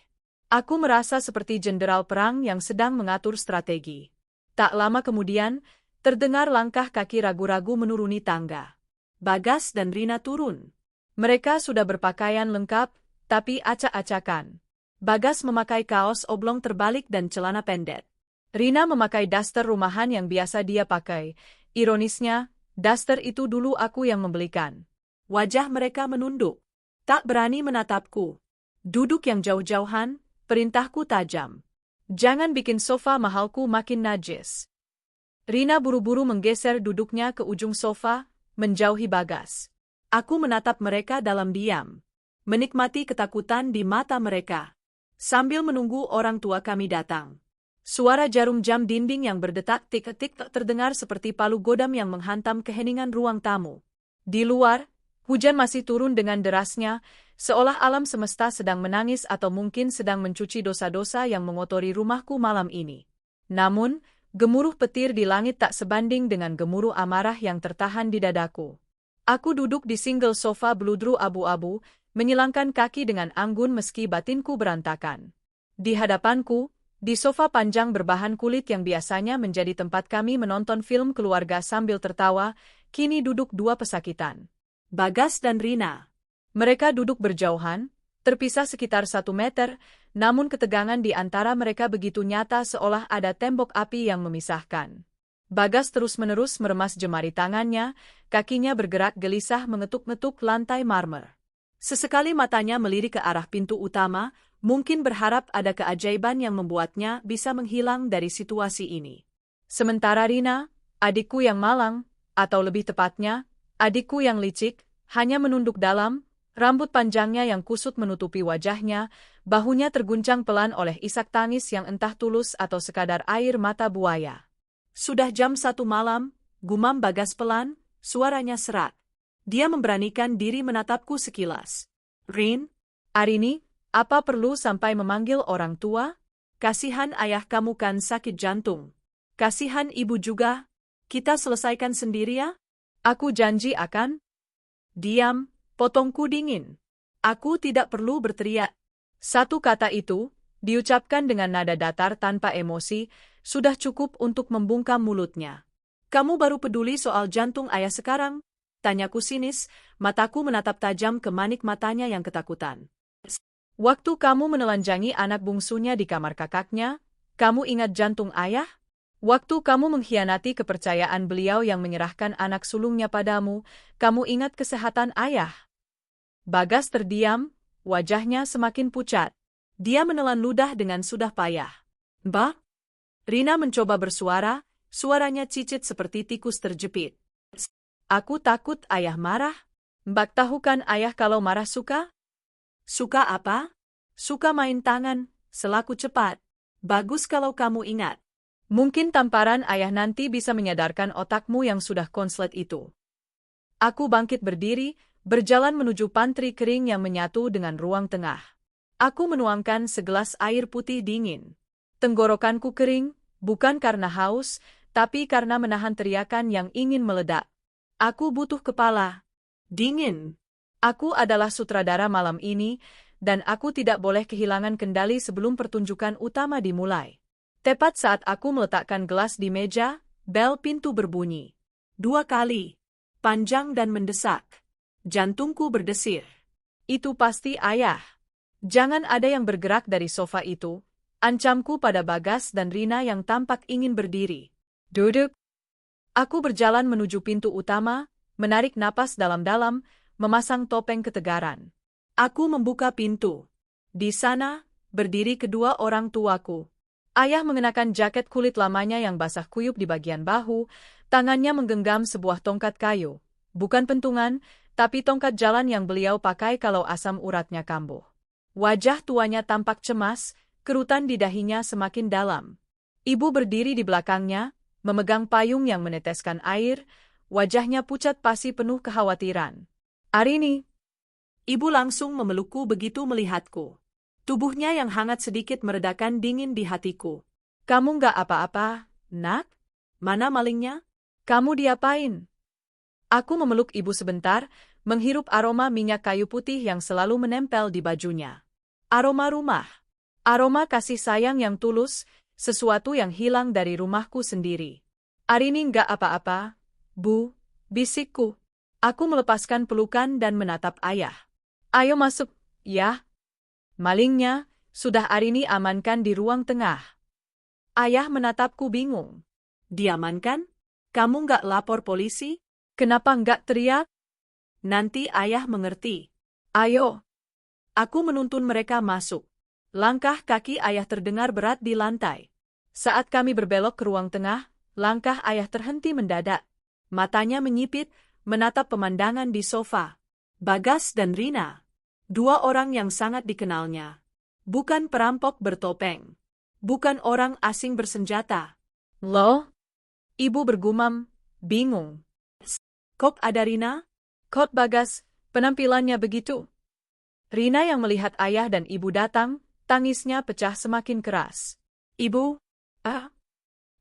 Aku merasa seperti jenderal perang yang sedang mengatur strategi. Tak lama kemudian, terdengar langkah kaki ragu-ragu menuruni tangga. Bagas dan Rina turun. Mereka sudah berpakaian lengkap, tapi acak-acakan. Bagas memakai kaos oblong terbalik dan celana pendek. Rina memakai daster rumahan yang biasa dia pakai. Ironisnya, daster itu dulu aku yang membelikan. Wajah mereka menunduk. Tak berani menatapku. Duduk yang jauh-jauhan, perintahku tajam. Jangan bikin sofa mahalku makin najis. Rina buru-buru menggeser duduknya ke ujung sofa, menjauhi Bagas. Aku menatap mereka dalam diam. Menikmati ketakutan di mata mereka. Sambil menunggu orang tua kami datang. Suara jarum jam dinding yang berdetak tik-tik terdengar seperti palu godam yang menghantam keheningan ruang tamu. Di luar, hujan masih turun dengan derasnya, seolah alam semesta sedang menangis atau mungkin sedang mencuci dosa-dosa yang mengotori rumahku malam ini. Namun, gemuruh petir di langit tak sebanding dengan gemuruh amarah yang tertahan di dadaku. Aku duduk di single sofa bludru abu-abu, menyilangkan kaki dengan anggun meski batinku berantakan. Di hadapanku, di sofa panjang berbahan kulit yang biasanya menjadi tempat kami menonton film keluarga sambil tertawa, kini duduk 2 pesakitan. Bagas dan Rina. Mereka duduk berjauhan, terpisah sekitar 1 meter, namun ketegangan di antara mereka begitu nyata seolah ada tembok api yang memisahkan. Bagas terus-menerus meremas jemari tangannya, kakinya bergerak gelisah mengetuk-ngetuk lantai marmer. Sesekali matanya melirik ke arah pintu utama, mungkin berharap ada keajaiban yang membuatnya bisa menghilang dari situasi ini. Sementara Rina, adikku yang malang, atau lebih tepatnya, adikku yang licik, hanya menunduk dalam, rambut panjangnya yang kusut menutupi wajahnya, bahunya terguncang pelan oleh isak tangis yang entah tulus atau sekadar air mata buaya. Sudah jam 1 malam, gumam Bagas pelan, suaranya serak. Dia memberanikan diri menatapku sekilas. Rin, Arini, apa perlu sampai memanggil orang tua? kasihan ayah kamu kan sakit jantung. Kasihan ibu juga. Kita selesaikan sendiri ya? Aku janji akan. Diam, potongku dingin. Aku tidak perlu berteriak. Satu kata itu, diucapkan dengan nada datar tanpa emosi, sudah cukup untuk membungkam mulutnya. Kamu baru peduli soal jantung ayah sekarang? Tanyaku sinis, mataku menatap tajam ke manik matanya yang ketakutan. Waktu kamu menelanjangi anak bungsunya di kamar kakaknya, kamu ingat jantung ayah? Waktu kamu mengkhianati kepercayaan beliau yang menyerahkan anak sulungnya padamu, kamu ingat kesehatan ayah? Bagas terdiam, wajahnya semakin pucat. Dia menelan ludah dengan sudah payah. Mbak? Rina mencoba bersuara, suaranya cicit seperti tikus terjepit. Aku takut ayah marah. Mbak tahu kan ayah kalau marah suka? Suka apa? Suka main tangan, selaku cepat. Bagus kalau kamu ingat. Mungkin tamparan ayah nanti bisa menyadarkan otakmu yang sudah konslet itu. Aku bangkit berdiri, berjalan menuju pantry kering yang menyatu dengan ruang tengah. Aku menuangkan segelas air putih dingin. Tenggorokanku kering, bukan karena haus, tapi karena menahan teriakan yang ingin meledak. Aku butuh kepala. Dingin. Aku adalah sutradara malam ini, dan aku tidak boleh kehilangan kendali sebelum pertunjukan utama dimulai. Tepat saat aku meletakkan gelas di meja, bel pintu berbunyi. 2 kali. Panjang dan mendesak. Jantungku berdesir. Itu pasti ayah. Jangan ada yang bergerak dari sofa itu, ancamku pada Bagas dan Rina yang tampak ingin berdiri. Duduk. Aku berjalan menuju pintu utama, menarik napas dalam-dalam, memasang topeng ketegaran. Aku membuka pintu. Di sana, berdiri kedua orang tuaku. Ayah mengenakan jaket kulit lamanya yang basah kuyup di bagian bahu, tangannya menggenggam sebuah tongkat kayu. Bukan pentungan, tapi tongkat jalan yang beliau pakai kalau asam uratnya kambuh. Wajah tuanya tampak cemas, kerutan di dahinya semakin dalam. Ibu berdiri di belakangnya, memegang payung yang meneteskan air, wajahnya pucat pasi penuh kekhawatiran. Arini. Ibu langsung memelukku begitu melihatku. Tubuhnya yang hangat sedikit meredakan dingin di hatiku. Kamu nggak apa-apa, nak? Mana malingnya? Kamu diapain? Aku memeluk ibu sebentar, menghirup aroma minyak kayu putih yang selalu menempel di bajunya. Aroma rumah. Aroma kasih sayang yang tulus, sesuatu yang hilang dari rumahku sendiri. Arini nggak apa-apa, Bu, bisikku. Aku melepaskan pelukan dan menatap ayah. Ayo masuk, ya. Malingnya, sudah Arini amankan di ruang tengah. Ayah menatapku bingung. Diamankan? Kamu nggak lapor polisi? Kenapa nggak teriak? Nanti ayah mengerti. Ayo. Aku menuntun mereka masuk. Langkah kaki ayah terdengar berat di lantai. Saat kami berbelok ke ruang tengah, langkah ayah terhenti mendadak. Matanya menyipit, menatap pemandangan di sofa. Bagas dan Rina. 2 orang yang sangat dikenalnya. Bukan perampok bertopeng. Bukan orang asing bersenjata. Loh? Ibu bergumam, bingung. Kok ada Rina? Kok Bagas, penampilannya begitu? Rina yang melihat ayah dan ibu datang, tangisnya pecah semakin keras. Ibu?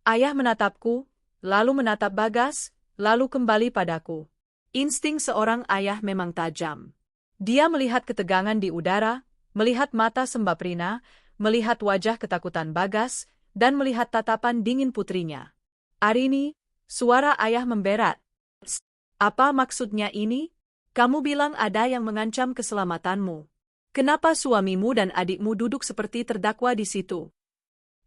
Ayah menatapku, lalu menatap Bagas, lalu kembali padaku. Insting seorang ayah memang tajam. Dia melihat ketegangan di udara, melihat mata sembab Rina, melihat wajah ketakutan Bagas, dan melihat tatapan dingin putrinya. Arini, suara ayah memberat. Apa maksudnya ini? Kamu bilang ada yang mengancam keselamatanmu. Kenapa suamimu dan adikmu duduk seperti terdakwa di situ?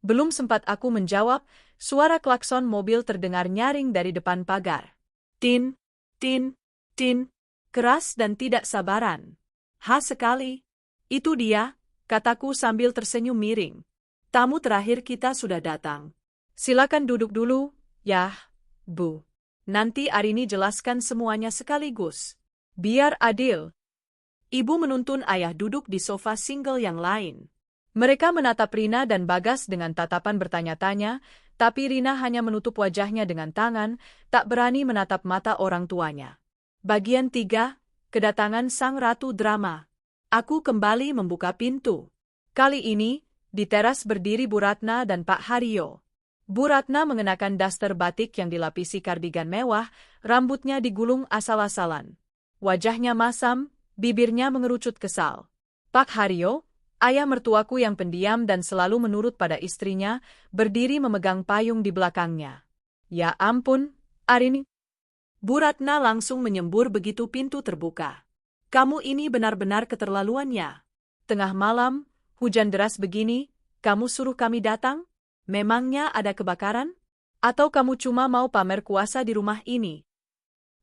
Belum sempat aku menjawab, suara klakson mobil terdengar nyaring dari depan pagar. Tin, tin, tin. Keras dan tidak sabaran. Sekali. Itu dia, kataku sambil tersenyum miring. Tamu terakhir kita sudah datang. Silakan duduk dulu, ya, Bu. Nanti Arini jelaskan semuanya sekaligus. Biar adil. Ibu menuntun ayah duduk di sofa single yang lain. Mereka menatap Rina dan Bagas dengan tatapan bertanya-tanya, tapi Rina hanya menutup wajahnya dengan tangan, tak berani menatap mata orang tuanya. Bagian 3, Kedatangan Sang Ratu Drama. Aku kembali membuka pintu. Kali ini, di teras berdiri Bu Ratna dan Pak Haryo. Bu Ratna mengenakan daster batik yang dilapisi kardigan mewah, rambutnya digulung asal-asalan. Wajahnya masam, bibirnya mengerucut kesal. Pak Haryo, ayah mertuaku yang pendiam dan selalu menurut pada istrinya, berdiri memegang payung di belakangnya. Ya ampun, Arini. Bu Ratna langsung menyembur begitu pintu terbuka. Kamu ini benar-benar keterlaluan ya. Tengah malam, hujan deras begini, kamu suruh kami datang? Memangnya ada kebakaran? Atau kamu cuma mau pamer kuasa di rumah ini?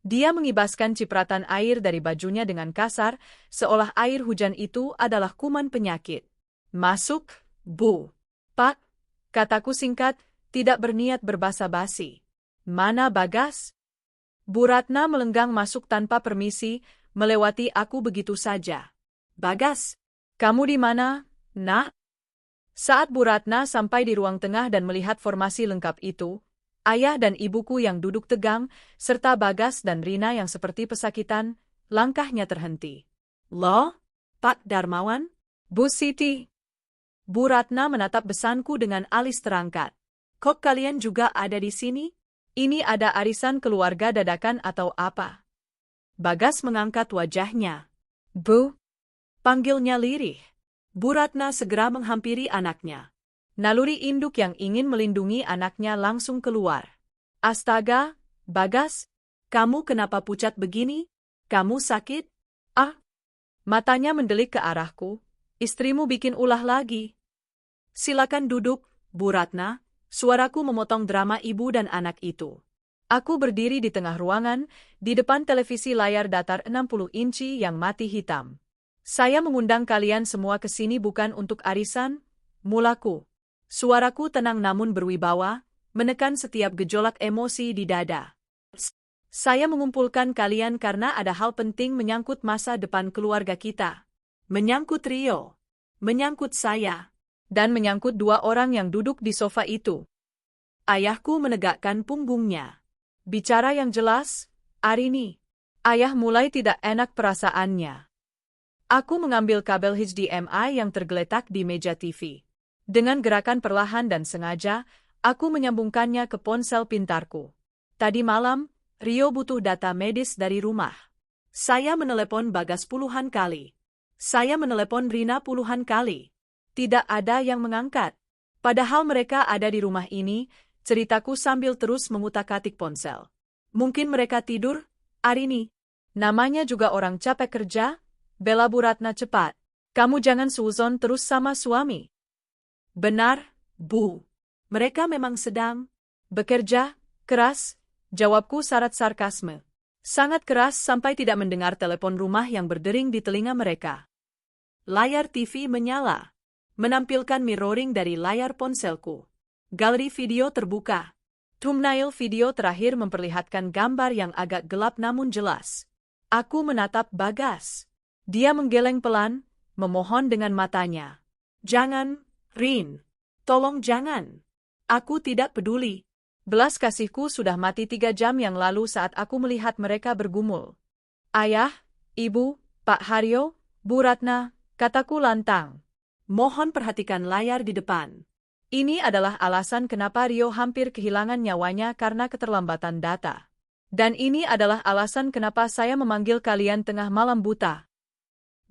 Dia mengibaskan cipratan air dari bajunya dengan kasar, seolah air hujan itu adalah kuman penyakit. Masuk, Bu. Pak, kataku singkat, tidak berniat berbasa-basi. Mana Bagas? Bu Ratna melenggang masuk tanpa permisi, melewati aku begitu saja. Bagas, kamu di mana, Nak? Saat Bu Ratna sampai di ruang tengah dan melihat formasi lengkap itu, ayah dan ibuku yang duduk tegang, serta Bagas dan Rina yang seperti pesakitan, langkahnya terhenti. Loh, Pak Darmawan? Bu Siti? Bu Ratna menatap besanku dengan alis terangkat. Kok kalian juga ada di sini? Ini ada arisan keluarga dadakan atau apa? Bagas mengangkat wajahnya. Bu, panggilnya lirih. Bu Ratna segera menghampiri anaknya. Naluri induk yang ingin melindungi anaknya langsung keluar. Astaga, Bagas, kamu kenapa pucat begini? Kamu sakit? Ah, matanya mendelik ke arahku. Istrimu bikin ulah lagi. Silakan duduk, Bu Ratna. Suaraku memotong drama ibu dan anak itu. Aku berdiri di tengah ruangan, di depan televisi layar datar 60 inci yang mati hitam. Saya mengundang kalian semua ke sini bukan untuk arisan, mulaku. Suaraku tenang namun berwibawa, menekan setiap gejolak emosi di dada. Saya mengumpulkan kalian karena ada hal penting menyangkut masa depan keluarga kita. Menyangkut Rio. Menyangkut saya. Dan menyangkut dua orang yang duduk di sofa itu. Ayahku menegakkan punggungnya. Bicara yang jelas, Arini. Ayah mulai tidak enak perasaannya. Aku mengambil kabel HDMI yang tergeletak di meja TV. Dengan gerakan perlahan dan sengaja, aku menyambungkannya ke ponsel pintarku. Tadi malam, Rio butuh data medis dari rumah. Saya menelepon Bagas puluhan kali. Saya menelepon Rina puluhan kali. Tidak ada yang mengangkat. Padahal mereka ada di rumah ini, ceritaku sambil terus mengutak-atik ponsel. Mungkin mereka tidur, Arini. Namanya juga orang capek kerja, bela Bu Ratna cepat. Kamu jangan suzon terus sama suami. Benar, Bu. Mereka memang sedang bekerja keras, jawabku syarat sarkasme. Sangat keras sampai tidak mendengar telepon rumah yang berdering di telinga mereka. Layar TV menyala. Menampilkan mirroring dari layar ponselku. Galeri video terbuka. Thumbnail video terakhir memperlihatkan gambar yang agak gelap namun jelas. Aku menatap Bagas. Dia menggeleng pelan, memohon dengan matanya. Jangan, Rin. Tolong jangan. Aku tidak peduli. Belas kasihku sudah mati 3 jam yang lalu saat aku melihat mereka bergumul. Ayah, Ibu, Pak Haryo, Bu Ratna, kataku lantang. Mohon perhatikan layar di depan. Ini adalah alasan kenapa Rio hampir kehilangan nyawanya karena keterlambatan data. Dan ini adalah alasan kenapa saya memanggil kalian tengah malam buta.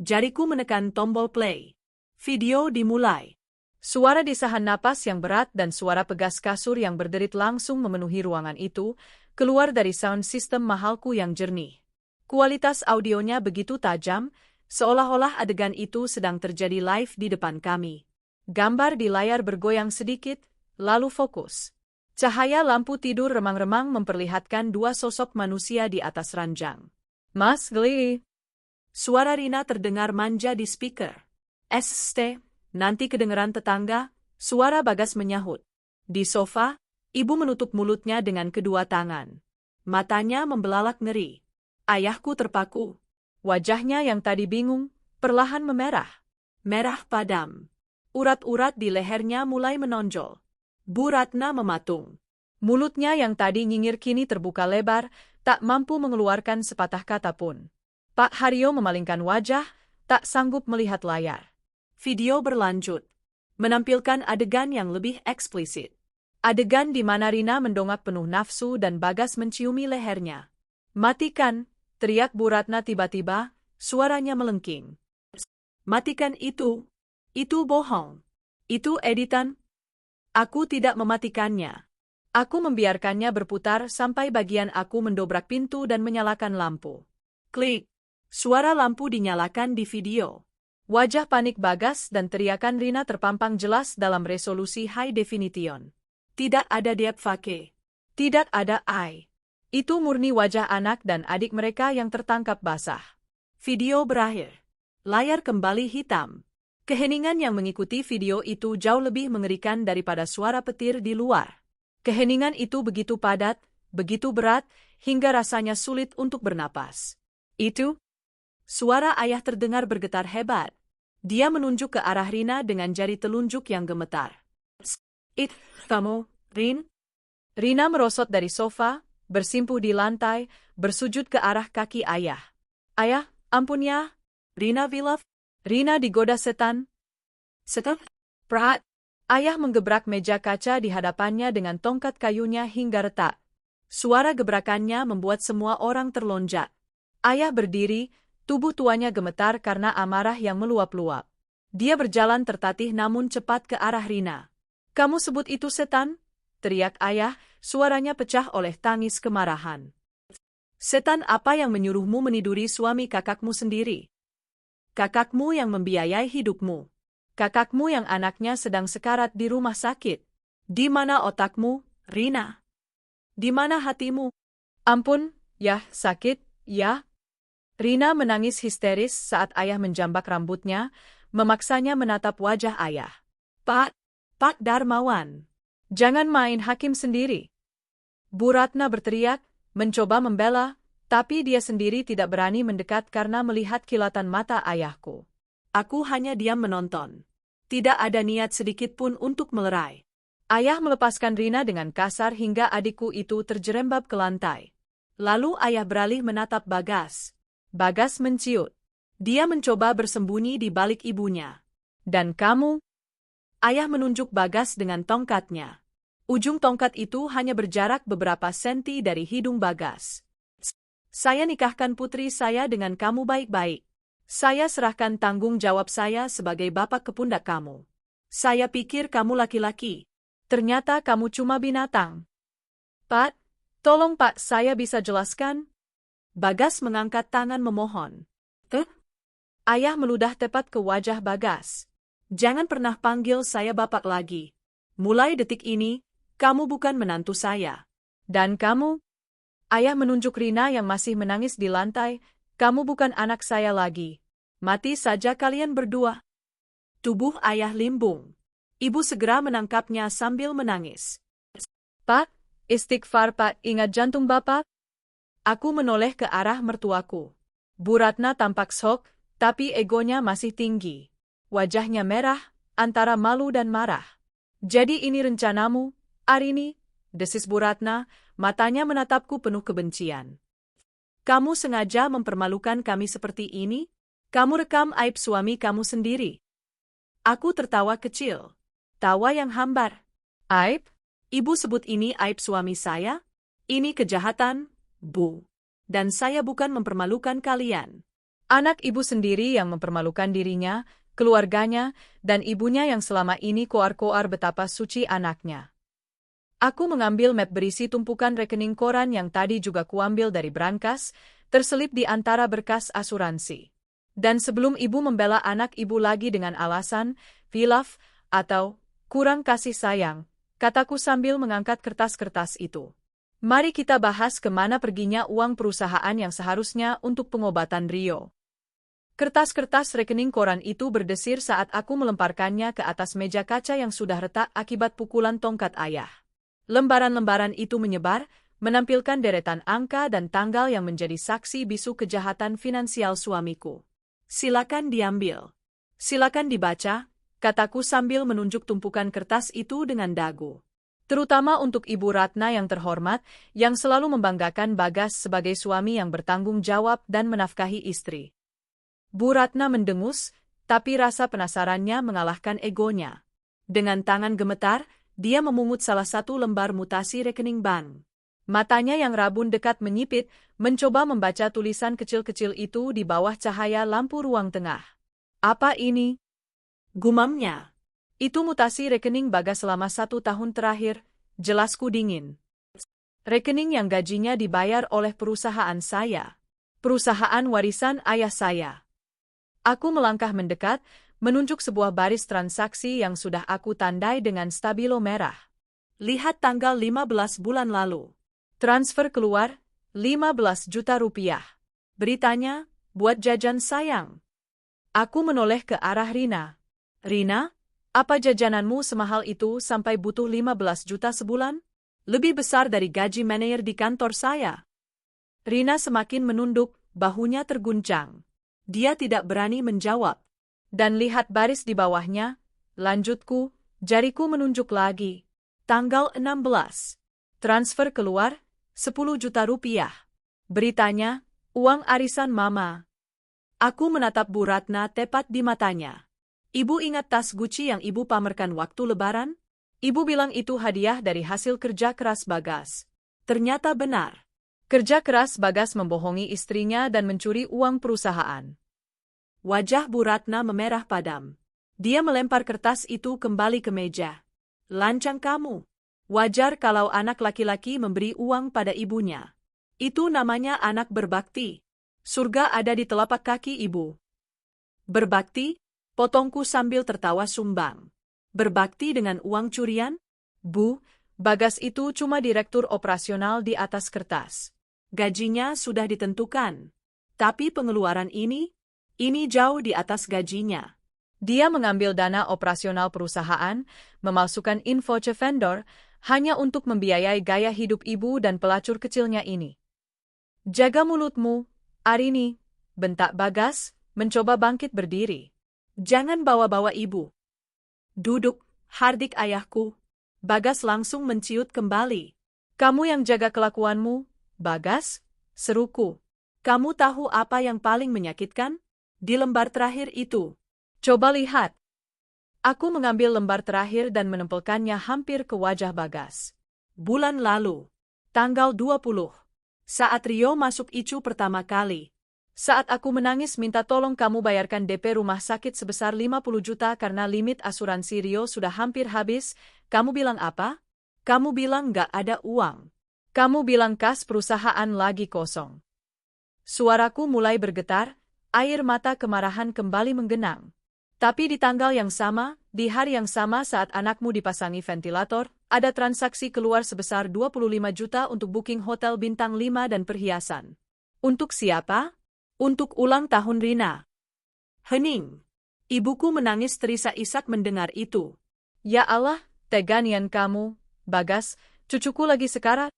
Jariku menekan tombol play. Video dimulai. Suara desahan napas yang berat dan suara pegas kasur yang berderit langsung memenuhi ruangan itu, keluar dari sound system mahalku yang jernih. Kualitas audionya begitu tajam, seolah-olah adegan itu sedang terjadi live di depan kami. Gambar di layar bergoyang sedikit, lalu fokus. Cahaya lampu tidur remang-remang memperlihatkan 2 sosok manusia di atas ranjang. Mas Geli. Suara Rina terdengar manja di speaker. SST, nanti kedengeran tetangga, suara Bagas menyahut. Di sofa, ibu menutup mulutnya dengan kedua tangan. Matanya membelalak ngeri. Ayahku terpaku. Wajahnya yang tadi bingung, perlahan memerah. Merah padam. Urat-urat di lehernya mulai menonjol. Bu Ratna mematung. Mulutnya yang tadi nyinyir kini terbuka lebar, tak mampu mengeluarkan sepatah kata pun. Pak Haryo memalingkan wajah, tak sanggup melihat layar. Video berlanjut, menampilkan adegan yang lebih eksplisit. Adegan di mana Rina mendongak penuh nafsu dan Bagas menciumi lehernya. "Matikan!" teriak Bu Ratna tiba-tiba, suaranya melengking. Matikan itu! Itu bohong! Itu editan! Aku tidak mematikannya. Aku membiarkannya berputar sampai bagian aku mendobrak pintu dan menyalakan lampu. Klik! Suara lampu dinyalakan di video. Wajah panik Bagas dan teriakan Rina terpampang jelas dalam resolusi high definition. Tidak ada deepfake. Tidak ada AI. Itu murni wajah anak dan adik mereka yang tertangkap basah. Video berakhir. Layar kembali hitam. Keheningan yang mengikuti video itu jauh lebih mengerikan daripada suara petir di luar. Keheningan itu begitu padat, begitu berat, hingga rasanya sulit untuk bernapas. Itu? Suara ayah terdengar bergetar hebat. Dia menunjuk ke arah Rina dengan jari telunjuk yang gemetar. Kamu, Rin? Rina merosot dari sofa, bersimpuh di lantai, bersujud ke arah kaki ayah. "Ayah, ampun ya." Rina Vilaf. Rina digoda setan. Setan? Prat. Ayah menggebrak meja kaca di hadapannya dengan tongkat kayunya hingga retak. Suara gebrakannya membuat semua orang terlonjak. Ayah berdiri, tubuh tuanya gemetar karena amarah yang meluap-luap. Dia berjalan tertatih namun cepat ke arah Rina. "Kamu sebut itu setan?" teriak ayah, suaranya pecah oleh tangis kemarahan. "Setan apa yang menyuruhmu meniduri suami kakakmu sendiri? Kakakmu yang membiayai hidupmu. Kakakmu yang anaknya sedang sekarat di rumah sakit. Di mana otakmu, Rina? Di mana hatimu?" "Ampun, ya, sakit, ya." Rina menangis histeris saat ayah menjambak rambutnya, memaksanya menatap wajah ayah. Pak Darmawan. "Jangan main hakim sendiri." Bu Ratna berteriak, mencoba membela, tapi dia sendiri tidak berani mendekat karena melihat kilatan mata ayahku. "Aku hanya diam menonton. Tidak ada niat sedikit pun untuk melerai." Ayah melepaskan Rina dengan kasar hingga adikku itu terjerembab ke lantai. Lalu ayah beralih menatap Bagas. Bagas menciut. Dia mencoba bersembunyi di balik ibunya. "Dan kamu?" Ayah menunjuk Bagas dengan tongkatnya. Ujung tongkat itu hanya berjarak beberapa senti dari hidung Bagas. "Saya nikahkan putri saya dengan kamu baik-baik. Saya serahkan tanggung jawab saya sebagai bapak ke pundak kamu. Saya pikir kamu laki-laki. Ternyata kamu cuma binatang." "Pak, tolong Pak, saya bisa jelaskan?" Bagas mengangkat tangan memohon. Ayah meludah tepat ke wajah Bagas. "Jangan pernah panggil saya bapak lagi. Mulai detik ini, kamu bukan menantu saya." "Dan kamu?" Ayah menunjuk Rina yang masih menangis di lantai. "Kamu bukan anak saya lagi. Mati saja kalian berdua." Tubuh ayah limbung. Ibu segera menangkapnya sambil menangis. "Pak, istighfar Pak, ingat jantung Bapak." Aku menoleh ke arah mertuaku. Bu Ratna tampak shock, tapi egonya masih tinggi. Wajahnya merah, antara malu dan marah. "Jadi ini rencanamu, Arini?" desis Bu Ratna, matanya menatapku penuh kebencian. "Kamu sengaja mempermalukan kami seperti ini? Kamu rekam aib suami kamu sendiri." Aku tertawa kecil. Tawa yang hambar. "Aib? Ibu sebut ini aib suami saya? Ini kejahatan, Bu. Dan saya bukan mempermalukan kalian." Anak ibu sendiri yang mempermalukan dirinya, keluarganya, dan ibunya yang selama ini koar-koar betapa suci anaknya. Aku mengambil map berisi tumpukan rekening koran yang tadi juga kuambil dari brankas, terselip di antara berkas asuransi. Dan sebelum ibu membela anak ibu lagi dengan alasan, "Vilaf," atau "kurang kasih sayang," kataku sambil mengangkat kertas-kertas itu. "Mari kita bahas kemana perginya uang perusahaan yang seharusnya untuk pengobatan Rio." Kertas-kertas rekening koran itu berdesir saat aku melemparkannya ke atas meja kaca yang sudah retak akibat pukulan tongkat ayah. Lembaran-lembaran itu menyebar, menampilkan deretan angka dan tanggal yang menjadi saksi bisu kejahatan finansial suamiku. "Silakan diambil. Silakan dibaca," kataku sambil menunjuk tumpukan kertas itu dengan dagu. Terutama untuk Ibu Ratna yang terhormat, yang selalu membanggakan Bagas sebagai suami yang bertanggung jawab dan menafkahi istri. Bu Ratna mendengus, tapi rasa penasarannya mengalahkan egonya. Dengan tangan gemetar, dia memungut salah satu lembar mutasi rekening bank. Matanya yang rabun dekat menyipit, mencoba membaca tulisan kecil-kecil itu di bawah cahaya lampu ruang tengah. Apa ini? Gumamnya. Itu mutasi rekening Bagas selama 1 tahun terakhir, jelasku dingin. Rekening yang gajinya dibayar oleh perusahaan saya. Perusahaan warisan ayah saya. Aku melangkah mendekat, menunjuk sebuah baris transaksi yang sudah aku tandai dengan stabilo merah. Lihat tanggal 15 bulan lalu. Transfer keluar, 15 juta rupiah. Beritanya, buat jajan sayang. Aku menoleh ke arah Rina. Rina, apa jajananmu semahal itu sampai butuh 15 juta sebulan? Lebih besar dari gaji manajer di kantor saya. Rina semakin menunduk, bahunya terguncang. Dia tidak berani menjawab. Dan lihat baris di bawahnya, lanjutku, jariku menunjuk lagi. Tanggal 16. Transfer keluar, 10 juta rupiah. Beritanya, uang arisan mama. Aku menatap Bu Ratna tepat di matanya. Ibu ingat tas Gucci yang ibu pamerkan waktu lebaran? Ibu bilang itu hadiah dari hasil kerja keras Bagas. Ternyata benar. Kerja keras Bagas membohongi istrinya dan mencuri uang perusahaan. Wajah Bu Ratna memerah padam. Dia melempar kertas itu kembali ke meja. Lancang kamu. Wajar kalau anak laki-laki memberi uang pada ibunya. Itu namanya anak berbakti. Surga ada di telapak kaki ibu. Berbakti? Potongku sambil tertawa sumbang. Berbakti dengan uang curian? Bu, Bagas itu cuma direktur operasional di atas kertas. Gajinya sudah ditentukan. Tapi pengeluaran ini jauh di atas gajinya. Dia mengambil dana operasional perusahaan, memalsukan info ke vendor, hanya untuk membiayai gaya hidup ibu dan pelacur kecilnya ini. Jaga mulutmu, Arini, bentak Bagas, mencoba bangkit berdiri. Jangan bawa-bawa ibu. Duduk, hardik ayahku. Bagas langsung menciut kembali. Kamu yang jaga kelakuanmu, Bagas, seruku. Kamu tahu apa yang paling menyakitkan? Di lembar terakhir itu. Coba lihat. Aku mengambil lembar terakhir dan menempelkannya hampir ke wajah Bagas. Bulan lalu, tanggal 20, saat Rio masuk ICU pertama kali. Saat aku menangis minta tolong kamu bayarkan DP rumah sakit sebesar 50 juta karena limit asuransi Rio sudah hampir habis, kamu bilang apa? Kamu bilang gak ada uang. Kamu bilang kas perusahaan lagi kosong. Suaraku mulai bergetar, air mata kemarahan kembali menggenang. Tapi di tanggal yang sama, di hari yang sama saat anakmu dipasangi ventilator, ada transaksi keluar sebesar 25 juta untuk booking hotel bintang 5 dan perhiasan. Untuk siapa? Untuk ulang tahun Rina. Hening. Ibuku menangis terisak-isak mendengar itu. Ya Allah, teganian kamu, Bagas, cucuku lagi sekarat.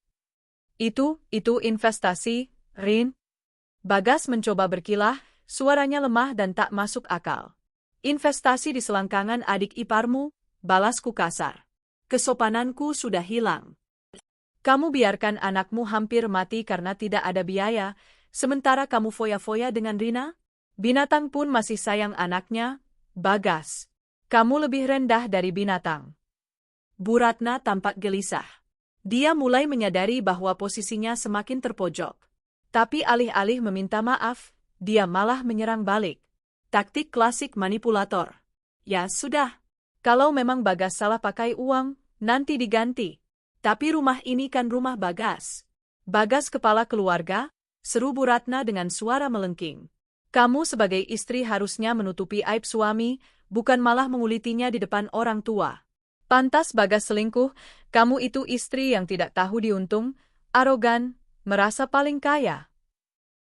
Itu investasi, Rin. Bagas mencoba berkilah, suaranya lemah dan tak masuk akal. Investasi di selangkangan adik iparmu, balasku kasar. Kesopananku sudah hilang. Kamu biarkan anakmu hampir mati karena tidak ada biaya, sementara kamu foya-foya dengan Rina? Binatang pun masih sayang anaknya, Bagas. Kamu lebih rendah dari binatang. Bu Ratna tampak gelisah. Dia mulai menyadari bahwa posisinya semakin terpojok. Tapi alih-alih meminta maaf, dia malah menyerang balik. Taktik klasik manipulator. Ya sudah. Kalau memang Bagas salah pakai uang, nanti diganti. Tapi rumah ini kan rumah Bagas. Bagas kepala keluarga, seru Bu Ratna dengan suara melengking. Kamu sebagai istri harusnya menutupi aib suami, bukan malah mengulitinya di depan orang tua. Pantas Bagas selingkuh, kamu itu istri yang tidak tahu diuntung, arogan, merasa paling kaya.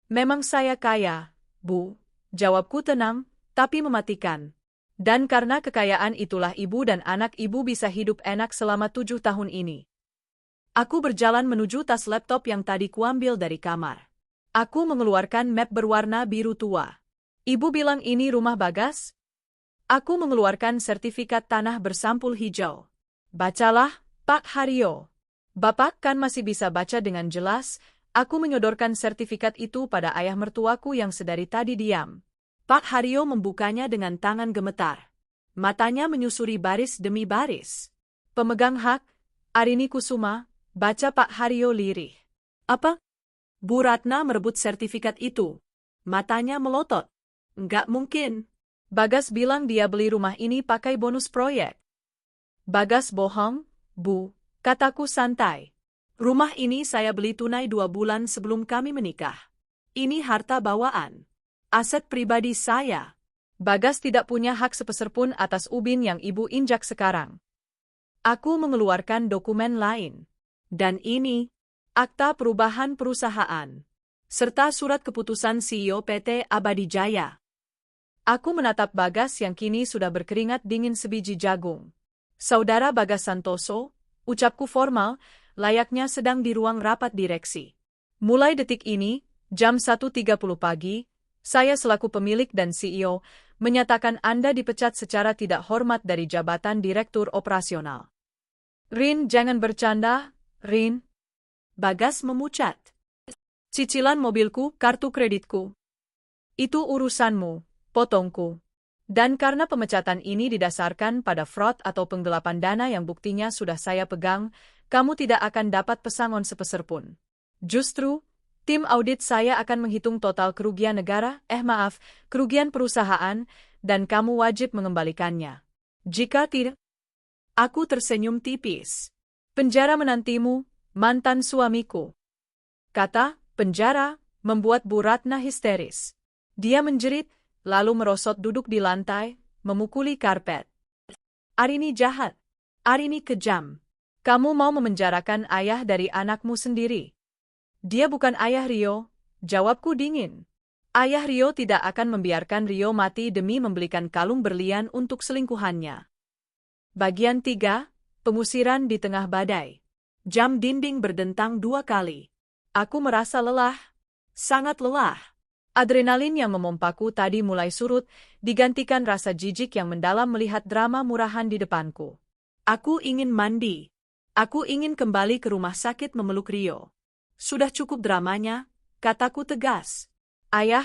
Memang saya kaya, Bu. Jawabku tenang, tapi mematikan. Dan karena kekayaan itulah ibu dan anak ibu bisa hidup enak selama 7 tahun ini. Aku berjalan menuju tas laptop yang tadi kuambil dari kamar. Aku mengeluarkan map berwarna biru tua. Ibu bilang ini rumah Bagas? Aku mengeluarkan sertifikat tanah bersampul hijau. Bacalah, Pak Haryo. Bapak kan masih bisa baca dengan jelas, aku menyodorkan sertifikat itu pada ayah mertuaku yang sedari tadi diam. Pak Haryo membukanya dengan tangan gemetar. Matanya menyusuri baris demi baris. Pemegang hak, Arini Kusuma, baca Pak Haryo lirih. Apa? Bu Ratna merebut sertifikat itu. Matanya melotot. Enggak mungkin. Bagas bilang dia beli rumah ini pakai bonus proyek. Bagas bohong, Bu, kataku santai. Rumah ini saya beli tunai 2 bulan sebelum kami menikah. Ini harta bawaan. Aset pribadi saya. Bagas tidak punya hak sepeser pun atas ubin yang ibu injak sekarang. Aku mengeluarkan dokumen lain. Dan ini, akta perubahan perusahaan. Serta surat keputusan CEO PT Abadi Jaya. Aku menatap Bagas yang kini sudah berkeringat dingin sebiji jagung. Saudara Bagas Santoso, ucapku formal, layaknya sedang di ruang rapat direksi. Mulai detik ini, jam 1.30 pagi, saya selaku pemilik dan CEO, menyatakan Anda dipecat secara tidak hormat dari jabatan Direktur Operasional. Rin, jangan bercanda, Rin. Bagas memucat. Cicilan mobilku, kartu kreditku. Itu urusanmu, potongku. Dan karena pemecatan ini didasarkan pada fraud atau penggelapan dana yang buktinya sudah saya pegang, kamu tidak akan dapat pesangon sepeser pun. Justru, tim audit saya akan menghitung total kerugian negara, kerugian perusahaan, dan kamu wajib mengembalikannya. Jika tidak, aku tersenyum tipis. Penjara menantimu, mantan suamiku. Kata penjara membuat Bu Ratna histeris. Dia menjerit, lalu merosot duduk di lantai, memukuli karpet. Arini jahat. Arini kejam. Kamu mau memenjarakan ayah dari anakmu sendiri. Dia bukan ayah Rio, jawabku dingin. Ayah Rio tidak akan membiarkan Rio mati demi membelikan kalung berlian untuk selingkuhannya. Bagian 3, pengusiran di tengah badai. Jam dinding berdentang 2 kali. Aku merasa lelah, sangat lelah. Adrenalin yang memompaku tadi mulai surut, digantikan rasa jijik yang mendalam melihat drama murahan di depanku. Aku ingin mandi. Aku ingin kembali ke rumah sakit memeluk Rio. Sudah cukup dramanya, kataku tegas. Ayah,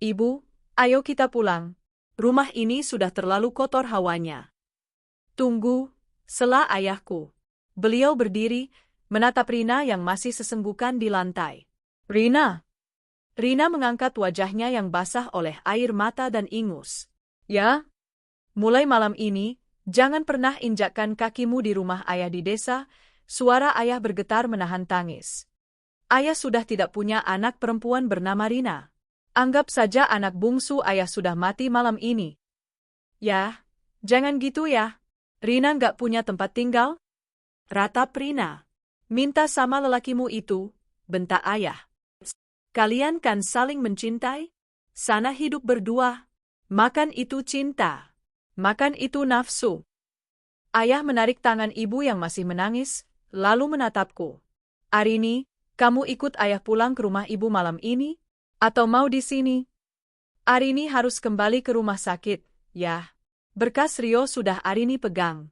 Ibu, ayo kita pulang. Rumah ini sudah terlalu kotor hawanya. Tunggu, sela ayahku. Beliau berdiri, menatap Rina yang masih sesenggukan di lantai. Rina. Rina mengangkat wajahnya yang basah oleh air mata dan ingus. Ya? Mulai malam ini, jangan pernah injakkan kakimu di rumah ayah di desa, suara ayah bergetar menahan tangis. Ayah sudah tidak punya anak perempuan bernama Rina. Anggap saja anak bungsu ayah sudah mati malam ini. Ya, jangan gitu ya. Rina nggak punya tempat tinggal? Ratap Rina. Minta sama lelakimu itu, bentak ayah. Kalian kan saling mencintai? Sana hidup berdua. Makan itu cinta. Makan itu nafsu. Ayah menarik tangan ibu yang masih menangis, lalu menatapku. Arini, kamu ikut ayah pulang ke rumah ibu malam ini? Atau mau di sini? Arini harus kembali ke rumah sakit, ya. Berkas Rio sudah Arini pegang.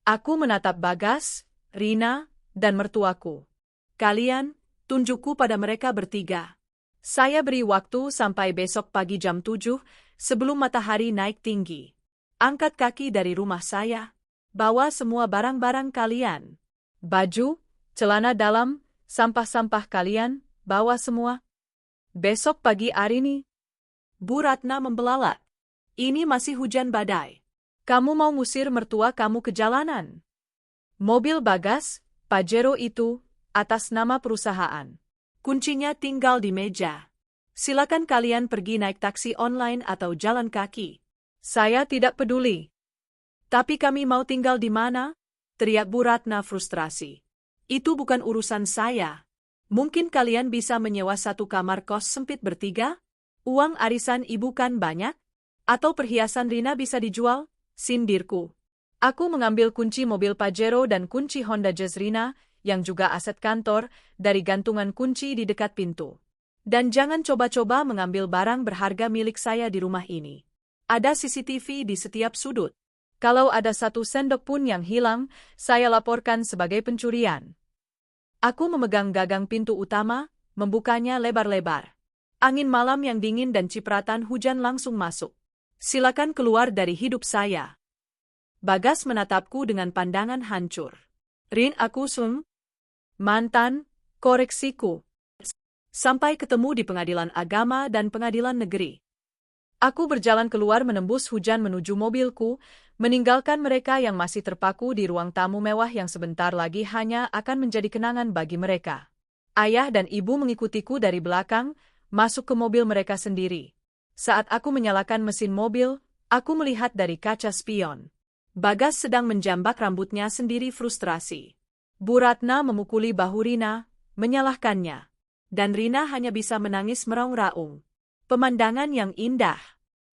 Aku menatap Bagas, Rina, dan mertuaku. Kalian, tunjukku pada mereka bertiga. Saya beri waktu sampai besok pagi jam 7, sebelum matahari naik tinggi. Angkat kaki dari rumah saya. Bawa semua barang-barang kalian. Baju, celana dalam, sampah-sampah kalian, bawa semua. Besok pagi Arini. Bu Ratna membelalak. Ini masih hujan badai. Kamu mau ngusir mertua kamu ke jalanan? Mobil Bagas, Pajero itu, atas nama perusahaan. Kuncinya tinggal di meja. Silakan kalian pergi naik taksi online atau jalan kaki. Saya tidak peduli. Tapi kami mau tinggal di mana? Teriak Bu Ratna frustrasi. Itu bukan urusan saya. Mungkin kalian bisa menyewa satu kamar kos sempit bertiga? Uang arisan ibu kan banyak? Atau perhiasan Rina bisa dijual? Sindirku. Aku mengambil kunci mobil Pajero dan kunci Honda Jazz Rina, yang juga aset kantor, dari gantungan kunci di dekat pintu. Dan jangan coba-coba mengambil barang berharga milik saya di rumah ini. Ada CCTV di setiap sudut. Kalau ada satu sendok pun yang hilang, saya laporkan sebagai pencurian. Aku memegang gagang pintu utama, membukanya lebar-lebar. Angin malam yang dingin dan cipratan hujan langsung masuk. Silakan keluar dari hidup saya. Bagas menatapku dengan pandangan hancur. Rin, aku mantan, koreksiku. Sampai ketemu di pengadilan agama dan pengadilan negeri. Aku berjalan keluar menembus hujan menuju mobilku, meninggalkan mereka yang masih terpaku di ruang tamu mewah yang sebentar lagi hanya akan menjadi kenangan bagi mereka. Ayah dan ibu mengikutiku dari belakang, masuk ke mobil mereka sendiri. Saat aku menyalakan mesin mobil, aku melihat dari kaca spion. Bagas sedang menjambak rambutnya sendiri frustrasi. Bu Ratna memukuli bahu Rina, menyalahkannya. Dan Rina hanya bisa menangis meraung-raung. Pemandangan yang indah.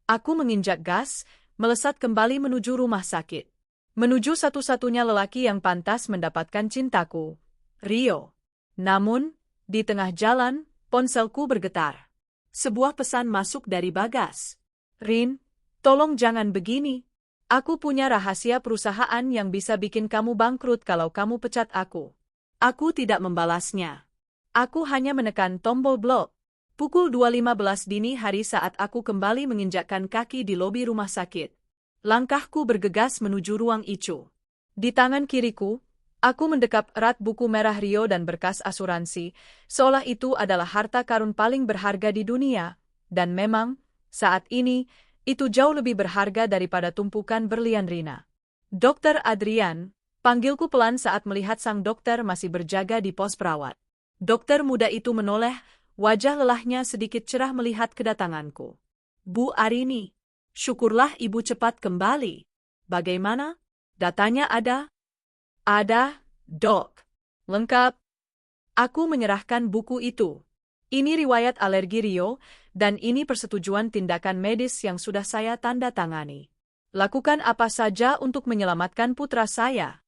Aku menginjak gas, melesat kembali menuju rumah sakit. Menuju satu-satunya lelaki yang pantas mendapatkan cintaku, Rio. Namun, di tengah jalan, ponselku bergetar. Sebuah pesan masuk dari Bagas. Rin, tolong jangan begini. Aku punya rahasia perusahaan yang bisa bikin kamu bangkrut kalau kamu pecat aku. Aku tidak membalasnya. Aku hanya menekan tombol blok. Pukul 2.15 dini hari saat aku kembali menginjakkan kaki di lobi rumah sakit. Langkahku bergegas menuju ruang ICU. Di tangan kiriku, aku mendekap erat buku merah Rio dan berkas asuransi, seolah itu adalah harta karun paling berharga di dunia. Dan memang, saat ini, itu jauh lebih berharga daripada tumpukan berlian Rina. Dokter Adrian, panggilku pelan saat melihat sang dokter masih berjaga di pos perawat. Dokter muda itu menoleh, wajah lelahnya sedikit cerah melihat kedatanganku. Bu Arini, syukurlah ibu cepat kembali. Bagaimana? Datanya ada? Ada, dok. Lengkap. Aku menyerahkan buku itu. Ini riwayat alergi Rio, dan ini persetujuan tindakan medis yang sudah saya tanda tangani. Lakukan apa saja untuk menyelamatkan putra saya.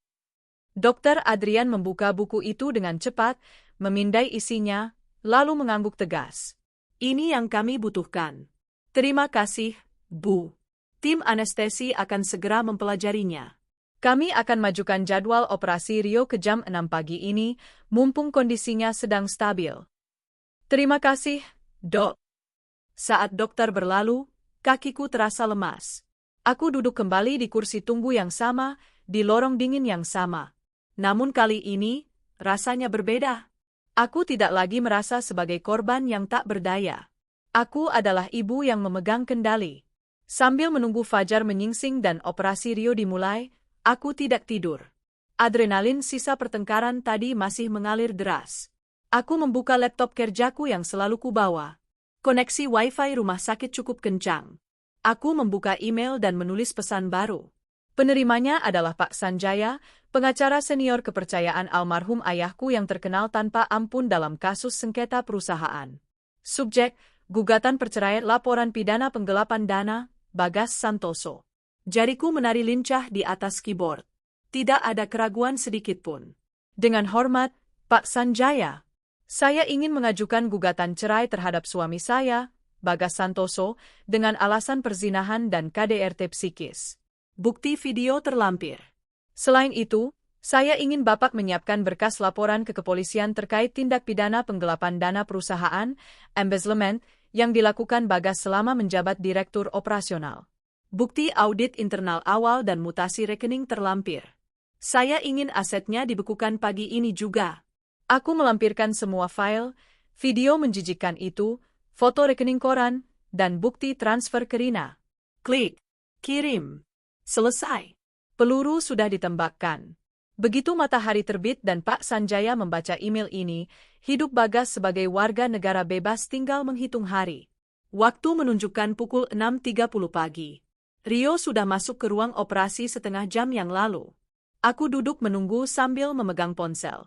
Dokter Adrian membuka buku itu dengan cepat, memindai isinya, lalu mengangguk tegas. Ini yang kami butuhkan. Terima kasih, Bu. Tim anestesi akan segera mempelajarinya. Kami akan majukan jadwal operasi Rio ke jam 6 pagi ini, mumpung kondisinya sedang stabil. Terima kasih, Dok. Saat dokter berlalu, kakiku terasa lemas. Aku duduk kembali di kursi tunggu yang sama, di lorong dingin yang sama. Namun kali ini, rasanya berbeda. Aku tidak lagi merasa sebagai korban yang tak berdaya. Aku adalah ibu yang memegang kendali. Sambil menunggu fajar menyingsing dan operasi Rio dimulai, aku tidak tidur. Adrenalin sisa pertengkaran tadi masih mengalir deras. Aku membuka laptop kerjaku yang selalu kubawa. Koneksi Wi-Fi rumah sakit cukup kencang. Aku membuka email dan menulis pesan baru. Penerimanya adalah Pak Sanjaya, pengacara senior kepercayaan almarhum ayahku yang terkenal tanpa ampun dalam kasus sengketa perusahaan. Subjek, gugatan perceraian laporan pidana penggelapan dana, Bagas Santoso. Jariku menari lincah di atas keyboard. Tidak ada keraguan sedikitpun. Dengan hormat, Pak Sanjaya. Saya ingin mengajukan gugatan cerai terhadap suami saya, Bagas Santoso, dengan alasan perzinahan dan KDRT psikis. Bukti video terlampir. Selain itu, saya ingin Bapak menyiapkan berkas laporan ke kepolisian terkait tindak pidana penggelapan dana perusahaan, embezzlement, yang dilakukan Bagas selama menjabat direktur operasional. Bukti audit internal awal dan mutasi rekening terlampir. Saya ingin asetnya dibekukan pagi ini juga. Aku melampirkan semua file, video menjijikkan itu, foto rekening koran, dan bukti transfer ke Rina. Klik. Kirim. Selesai. Peluru sudah ditembakkan. Begitu matahari terbit dan Pak Sanjaya membaca email ini, hidup Bagas sebagai warga negara bebas tinggal menghitung hari. Waktu menunjukkan pukul 6.30 pagi. Rio sudah masuk ke ruang operasi setengah jam yang lalu. Aku duduk menunggu sambil memegang ponsel.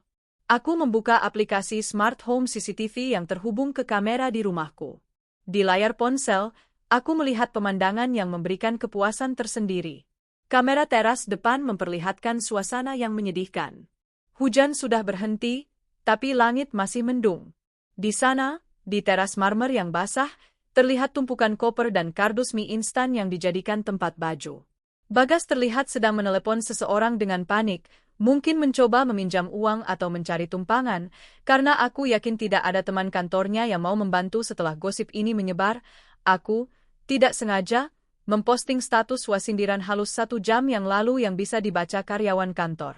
Aku membuka aplikasi Smart Home CCTV yang terhubung ke kamera di rumahku. Di layar ponsel, aku melihat pemandangan yang memberikan kepuasan tersendiri. Kamera teras depan memperlihatkan suasana yang menyedihkan. Hujan sudah berhenti, tapi langit masih mendung. Di sana, di teras marmer yang basah, terlihat tumpukan koper dan kardus mie instan yang dijadikan tempat baju. Bagas terlihat sedang menelepon seseorang dengan panik, mungkin mencoba meminjam uang atau mencari tumpangan, karena aku yakin tidak ada teman kantornya yang mau membantu setelah gosip ini menyebar. Aku, tidak sengaja, memposting status wasindiran halus 1 jam yang lalu yang bisa dibaca karyawan kantor.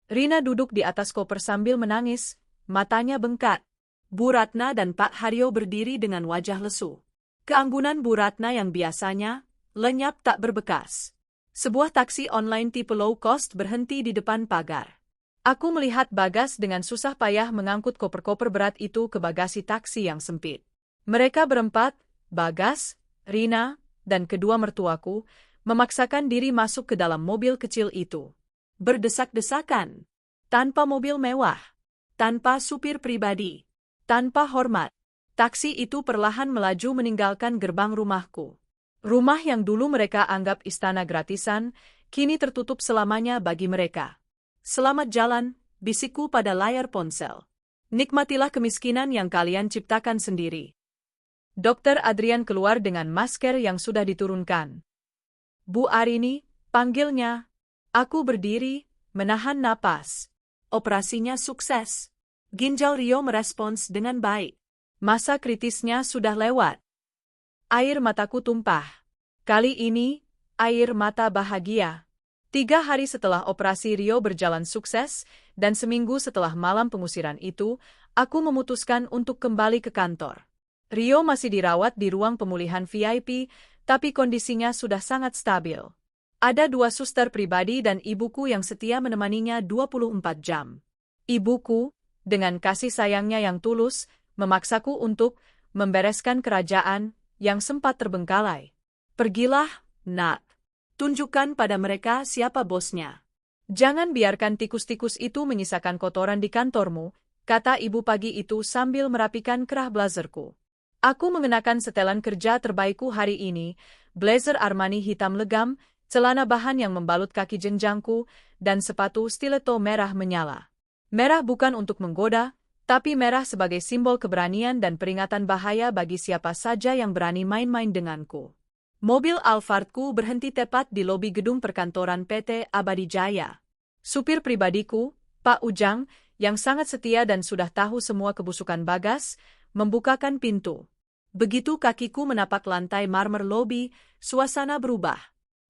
Rina duduk di atas koper sambil menangis, matanya bengkak. Bu Ratna dan Pak Haryo berdiri dengan wajah lesu. Keanggunan Bu Ratna yang biasanya lenyap tak berbekas. Sebuah taksi online tipe low cost berhenti di depan pagar. Aku melihat Bagas dengan susah payah mengangkut koper-koper berat itu ke bagasi taksi yang sempit. Mereka berempat, Bagas, Rina, dan kedua mertuaku, memaksakan diri masuk ke dalam mobil kecil itu. Berdesak-desakan, tanpa mobil mewah, tanpa supir pribadi, tanpa hormat. Taksi itu perlahan melaju meninggalkan gerbang rumahku. Rumah yang dulu mereka anggap istana gratisan, kini tertutup selamanya bagi mereka. Selamat jalan, bisikku pada layar ponsel. Nikmatilah kemiskinan yang kalian ciptakan sendiri. Dokter Adrian keluar dengan masker yang sudah diturunkan. Bu Arini, panggilnya. Aku berdiri, menahan napas. Operasinya sukses. Ginjal Rio merespons dengan baik. Masa kritisnya sudah lewat. Air mataku tumpah. Kali ini, air mata bahagia. 3 hari setelah operasi Rio berjalan sukses, dan seminggu setelah malam pengusiran itu, aku memutuskan untuk kembali ke kantor. Rio masih dirawat di ruang pemulihan VIP, tapi kondisinya sudah sangat stabil. Ada 2 suster pribadi dan ibuku yang setia menemaninya 24 jam. Ibuku, dengan kasih sayangnya yang tulus, memaksaku untuk membereskan kerajaan yang sempat terbengkalai. Pergilah, Nak. Tunjukkan pada mereka siapa bosnya. Jangan biarkan tikus-tikus itu menyisakan kotoran di kantormu, kata ibu pagi itu sambil merapikan kerah blazerku. Aku mengenakan setelan kerja terbaikku hari ini, blazer Armani hitam legam, celana bahan yang membalut kaki jenjangku, dan sepatu stiletto merah menyala. Merah bukan untuk menggoda, tapi merah sebagai simbol keberanian dan peringatan bahaya bagi siapa saja yang berani main-main denganku. Mobil Alphardku berhenti tepat di lobi gedung perkantoran PT Abadi Jaya. Supir pribadiku, Pak Ujang, yang sangat setia dan sudah tahu semua kebusukan Bagas, membukakan pintu. Begitu kakiku menapak lantai marmer lobi, suasana berubah.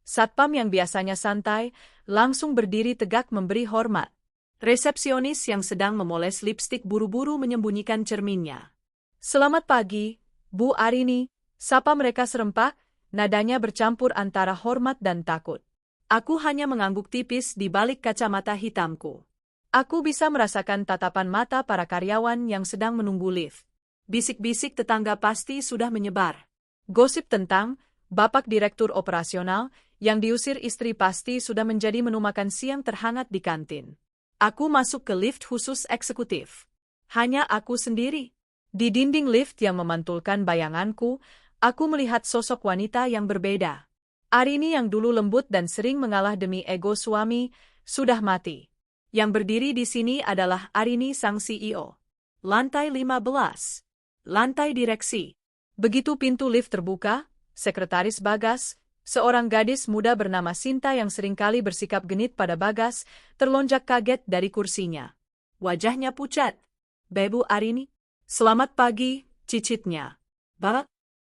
Satpam yang biasanya santai, langsung berdiri tegak memberi hormat. Resepsionis yang sedang memoles lipstik buru-buru menyembunyikan cerminnya. Selamat pagi, Bu Arini, sapa mereka serempak, nadanya bercampur antara hormat dan takut. Aku hanya mengangguk tipis di balik kacamata hitamku. Aku bisa merasakan tatapan mata para karyawan yang sedang menunggu lift. Bisik-bisik tetangga pasti sudah menyebar. Gosip tentang Bapak Direktur Operasional yang diusir istri pasti sudah menjadi menu makan siang terhangat di kantin. Aku masuk ke lift khusus eksekutif. Hanya aku sendiri. Di dinding lift yang memantulkan bayanganku, aku melihat sosok wanita yang berbeda. Arini yang dulu lembut dan sering mengalah demi ego suami, sudah mati. Yang berdiri di sini adalah Arini sang CEO. Lantai 15. Lantai direksi. Begitu pintu lift terbuka, Sekretaris Bagas, seorang gadis muda bernama Sinta yang seringkali bersikap genit pada Bagas, terlonjak kaget dari kursinya. Wajahnya pucat. Bebu Arini? Selamat pagi, cicitnya.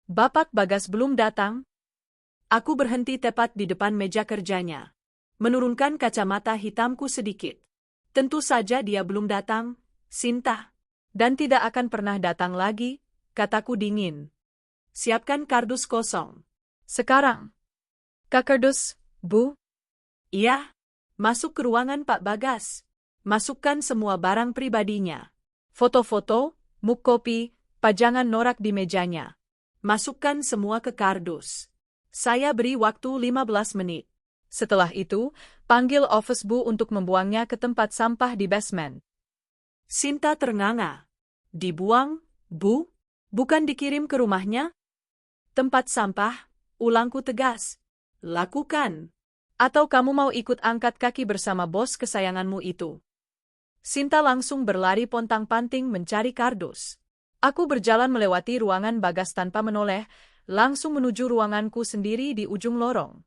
Bapak Bagas belum datang? Aku berhenti tepat di depan meja kerjanya. Menurunkan kacamata hitamku sedikit. Tentu saja dia belum datang, Sinta. Dan tidak akan pernah datang lagi, kataku dingin. Siapkan kardus kosong. Sekarang. Kardus, Bu? Iya. Masuk ke ruangan Pak Bagas. Masukkan semua barang pribadinya. Foto-foto, muk kopi, pajangan norak di mejanya. Masukkan semua ke kardus. Saya beri waktu 15 menit. Setelah itu, panggil office Bu untuk membuangnya ke tempat sampah di basement. Sinta ternganga. Dibuang, Bu? Bukan dikirim ke rumahnya? Tempat sampah, ulangku tegas. Lakukan. Atau kamu mau ikut angkat kaki bersama bos kesayanganmu itu? Sinta langsung berlari pontang-panting mencari kardus. Aku berjalan melewati ruangan Bagas tanpa menoleh, langsung menuju ruanganku sendiri di ujung lorong.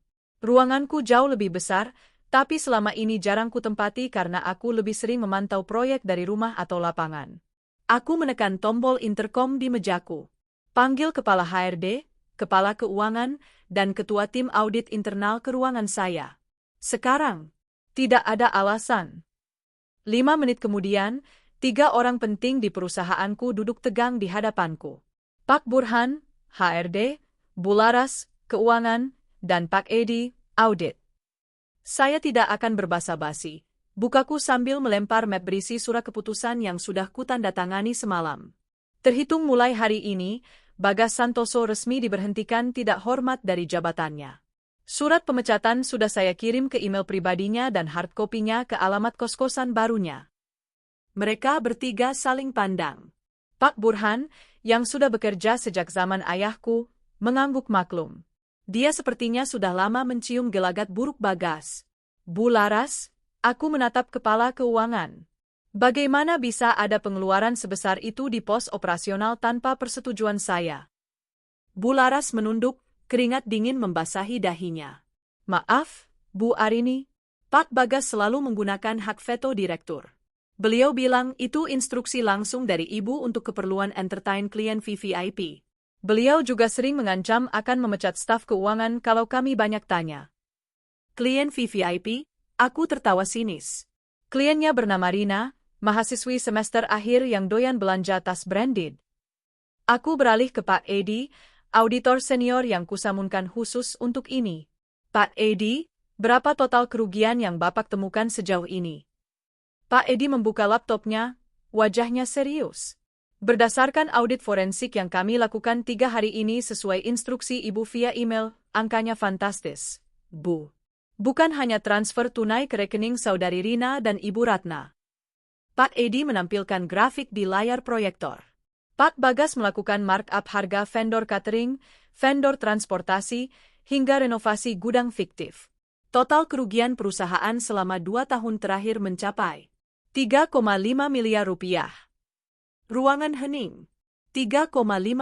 Ruanganku jauh lebih besar, tapi selama ini jarang kutempati karena aku lebih sering memantau proyek dari rumah atau lapangan. Aku menekan tombol interkom di mejaku. Panggil kepala HRD, kepala keuangan, dan ketua tim audit internal ke ruangan saya. Sekarang. Tidak ada alasan. 5 menit kemudian, 3 orang penting di perusahaanku duduk tegang di hadapanku. Pak Burhan, HRD, Bularas, Keuangan, dan Pak Edi, Audit. Saya tidak akan berbasa-basi. Bukaku sambil melempar map berisi surat keputusan yang sudah kutandatangani semalam. Terhitung mulai hari ini, Bagas Santoso resmi diberhentikan tidak hormat dari jabatannya. Surat pemecatan sudah saya kirim ke email pribadinya dan hard copy-nya ke alamat kos-kosan barunya. Mereka bertiga saling pandang. Pak Burhan, yang sudah bekerja sejak zaman ayahku, mengangguk maklum. Dia sepertinya sudah lama mencium gelagat buruk Bagas. Bu Laras, aku menatap kepala keuangan. Bagaimana bisa ada pengeluaran sebesar itu di pos operasional tanpa persetujuan saya? Bu Laras menunduk, keringat dingin membasahi dahinya. Maaf, Bu Arini. Pak Bagas selalu menggunakan hak veto direktur. Beliau bilang itu instruksi langsung dari ibu untuk keperluan entertain klien VVIP. Beliau juga sering mengancam akan memecat staf keuangan kalau kami banyak tanya. Klien VVIP? Aku tertawa sinis. Kliennya bernama Rina, mahasiswi semester akhir yang doyan belanja tas branded. Aku beralih ke Pak Edi, auditor senior yang kusamunkan khusus untuk ini. Pak Edi, berapa total kerugian yang Bapak temukan sejauh ini? Pak Edi membuka laptopnya, wajahnya serius. Berdasarkan audit forensik yang kami lakukan 3 hari ini sesuai instruksi Ibu via email, angkanya fantastis, Bu. Bukan hanya transfer tunai ke rekening saudari Rina dan Ibu Ratna. Pak Edi menampilkan grafik di layar proyektor. Pak Bagas melakukan markup harga vendor catering, vendor transportasi, hingga renovasi gudang fiktif. Total kerugian perusahaan selama 2 tahun terakhir mencapai 3,5 miliar rupiah. Ruangan hening, 3,5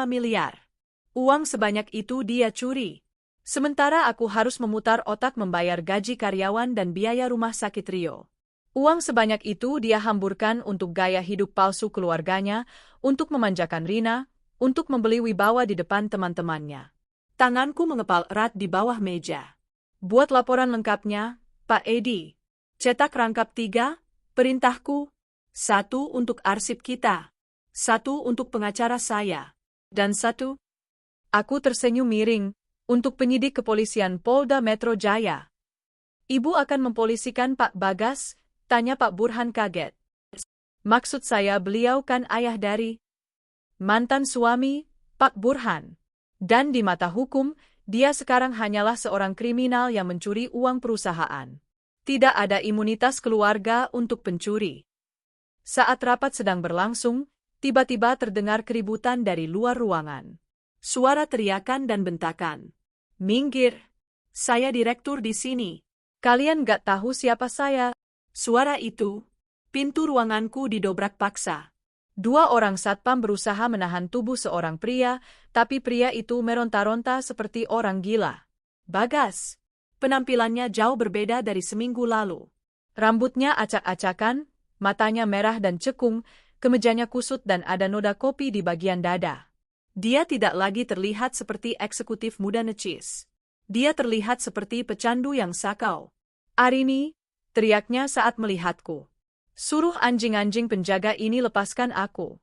miliar. Uang sebanyak itu dia curi. Sementara aku harus memutar otak membayar gaji karyawan dan biaya rumah sakit Rio. Uang sebanyak itu dia hamburkan untuk gaya hidup palsu keluarganya, untuk memanjakan Rina, untuk membeli wibawa di depan teman-temannya. Tanganku mengepal erat di bawah meja. Buat laporan lengkapnya, Pak Edi. Cetak rangkap 3, perintahku. 1 untuk arsip kita. 1 untuk pengacara saya. Dan 1. Aku tersenyum miring, untuk penyidik kepolisian Polda Metro Jaya. Ibu akan mempolisikan Pak Bagas? Tanya Pak Burhan kaget. Maksud saya beliau kan ayah dari mantan suami, Pak Burhan. Dan di mata hukum, dia sekarang hanyalah seorang kriminal yang mencuri uang perusahaan. Tidak ada imunitas keluarga untuk pencuri. Saat rapat sedang berlangsung, tiba-tiba terdengar keributan dari luar ruangan. Suara teriakan dan bentakan. Minggir! Saya direktur di sini. Kalian gak tahu siapa saya? Suara itu, pintu ruanganku didobrak paksa. 2 orang satpam berusaha menahan tubuh seorang pria, tapi pria itu meronta-ronta seperti orang gila. Bagas. Penampilannya jauh berbeda dari seminggu lalu. Rambutnya acak-acakan, matanya merah dan cekung, kemejanya kusut dan ada noda kopi di bagian dada. Dia tidak lagi terlihat seperti eksekutif muda necis. Dia terlihat seperti pecandu yang sakau. Arini, teriaknya saat melihatku. Suruh anjing-anjing penjaga ini lepaskan aku.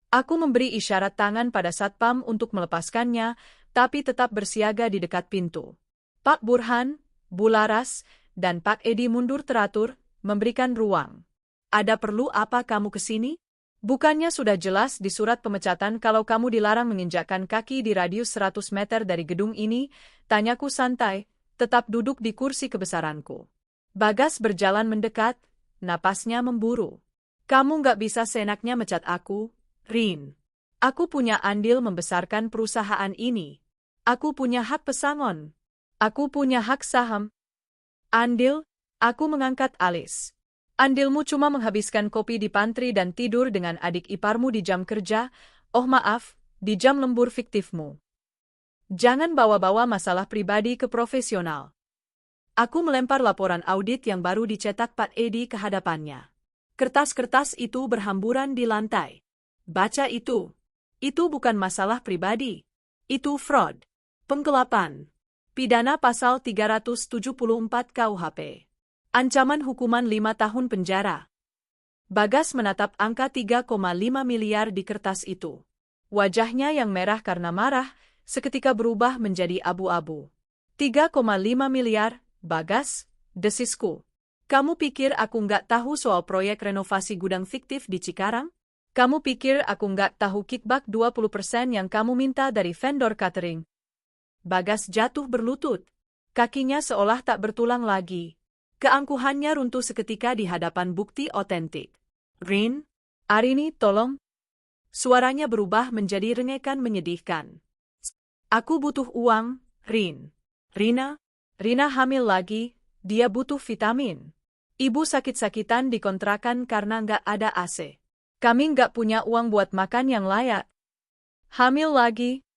Aku memberi isyarat tangan pada satpam untuk melepaskannya, tapi tetap bersiaga di dekat pintu. Pak Burhan, Bu Laras, dan Pak Edi mundur teratur, memberikan ruang. Ada perlu apa kamu ke sini? Bukannya sudah jelas di surat pemecatan kalau kamu dilarang menginjakkan kaki di radius 100 meter dari gedung ini? Tanyaku santai, tetap duduk di kursi kebesaranku. Bagas berjalan mendekat, napasnya memburu. Kamu nggak bisa seenaknya mecat aku, Rin. Aku punya andil membesarkan perusahaan ini. Aku punya hak pesangon. Aku punya hak saham. Andil? Aku mengangkat alis. Andilmu cuma menghabiskan kopi di pantry dan tidur dengan adik iparmu di jam kerja, oh maaf, di jam lembur fiktifmu. Jangan bawa-bawa masalah pribadi ke profesional. Aku melempar laporan audit yang baru dicetak Pak Edi ke hadapannya. Kertas-kertas itu berhamburan di lantai. Baca itu. Itu bukan masalah pribadi. Itu fraud. Penggelapan. Pidana pasal 374 KUHP. Ancaman hukuman 5 tahun penjara. Bagas menatap angka 3,5 miliar di kertas itu. Wajahnya yang merah karena marah, seketika berubah menjadi abu-abu. 3,5 miliar, Bagas, desisku. Kamu pikir aku nggak tahu soal proyek renovasi gudang fiktif di Cikarang? Kamu pikir aku nggak tahu kickback 20% yang kamu minta dari vendor catering? Bagas jatuh berlutut. Kakinya seolah tak bertulang lagi. Keangkuhannya runtuh seketika di hadapan bukti otentik. Rin, Arini, tolong. Suaranya berubah menjadi rengekan menyedihkan. Aku butuh uang, Rin. Rina hamil lagi, dia butuh vitamin. Ibu sakit-sakitan di kontrakan karena nggak ada AC. Kami nggak punya uang buat makan yang layak. Hamil lagi.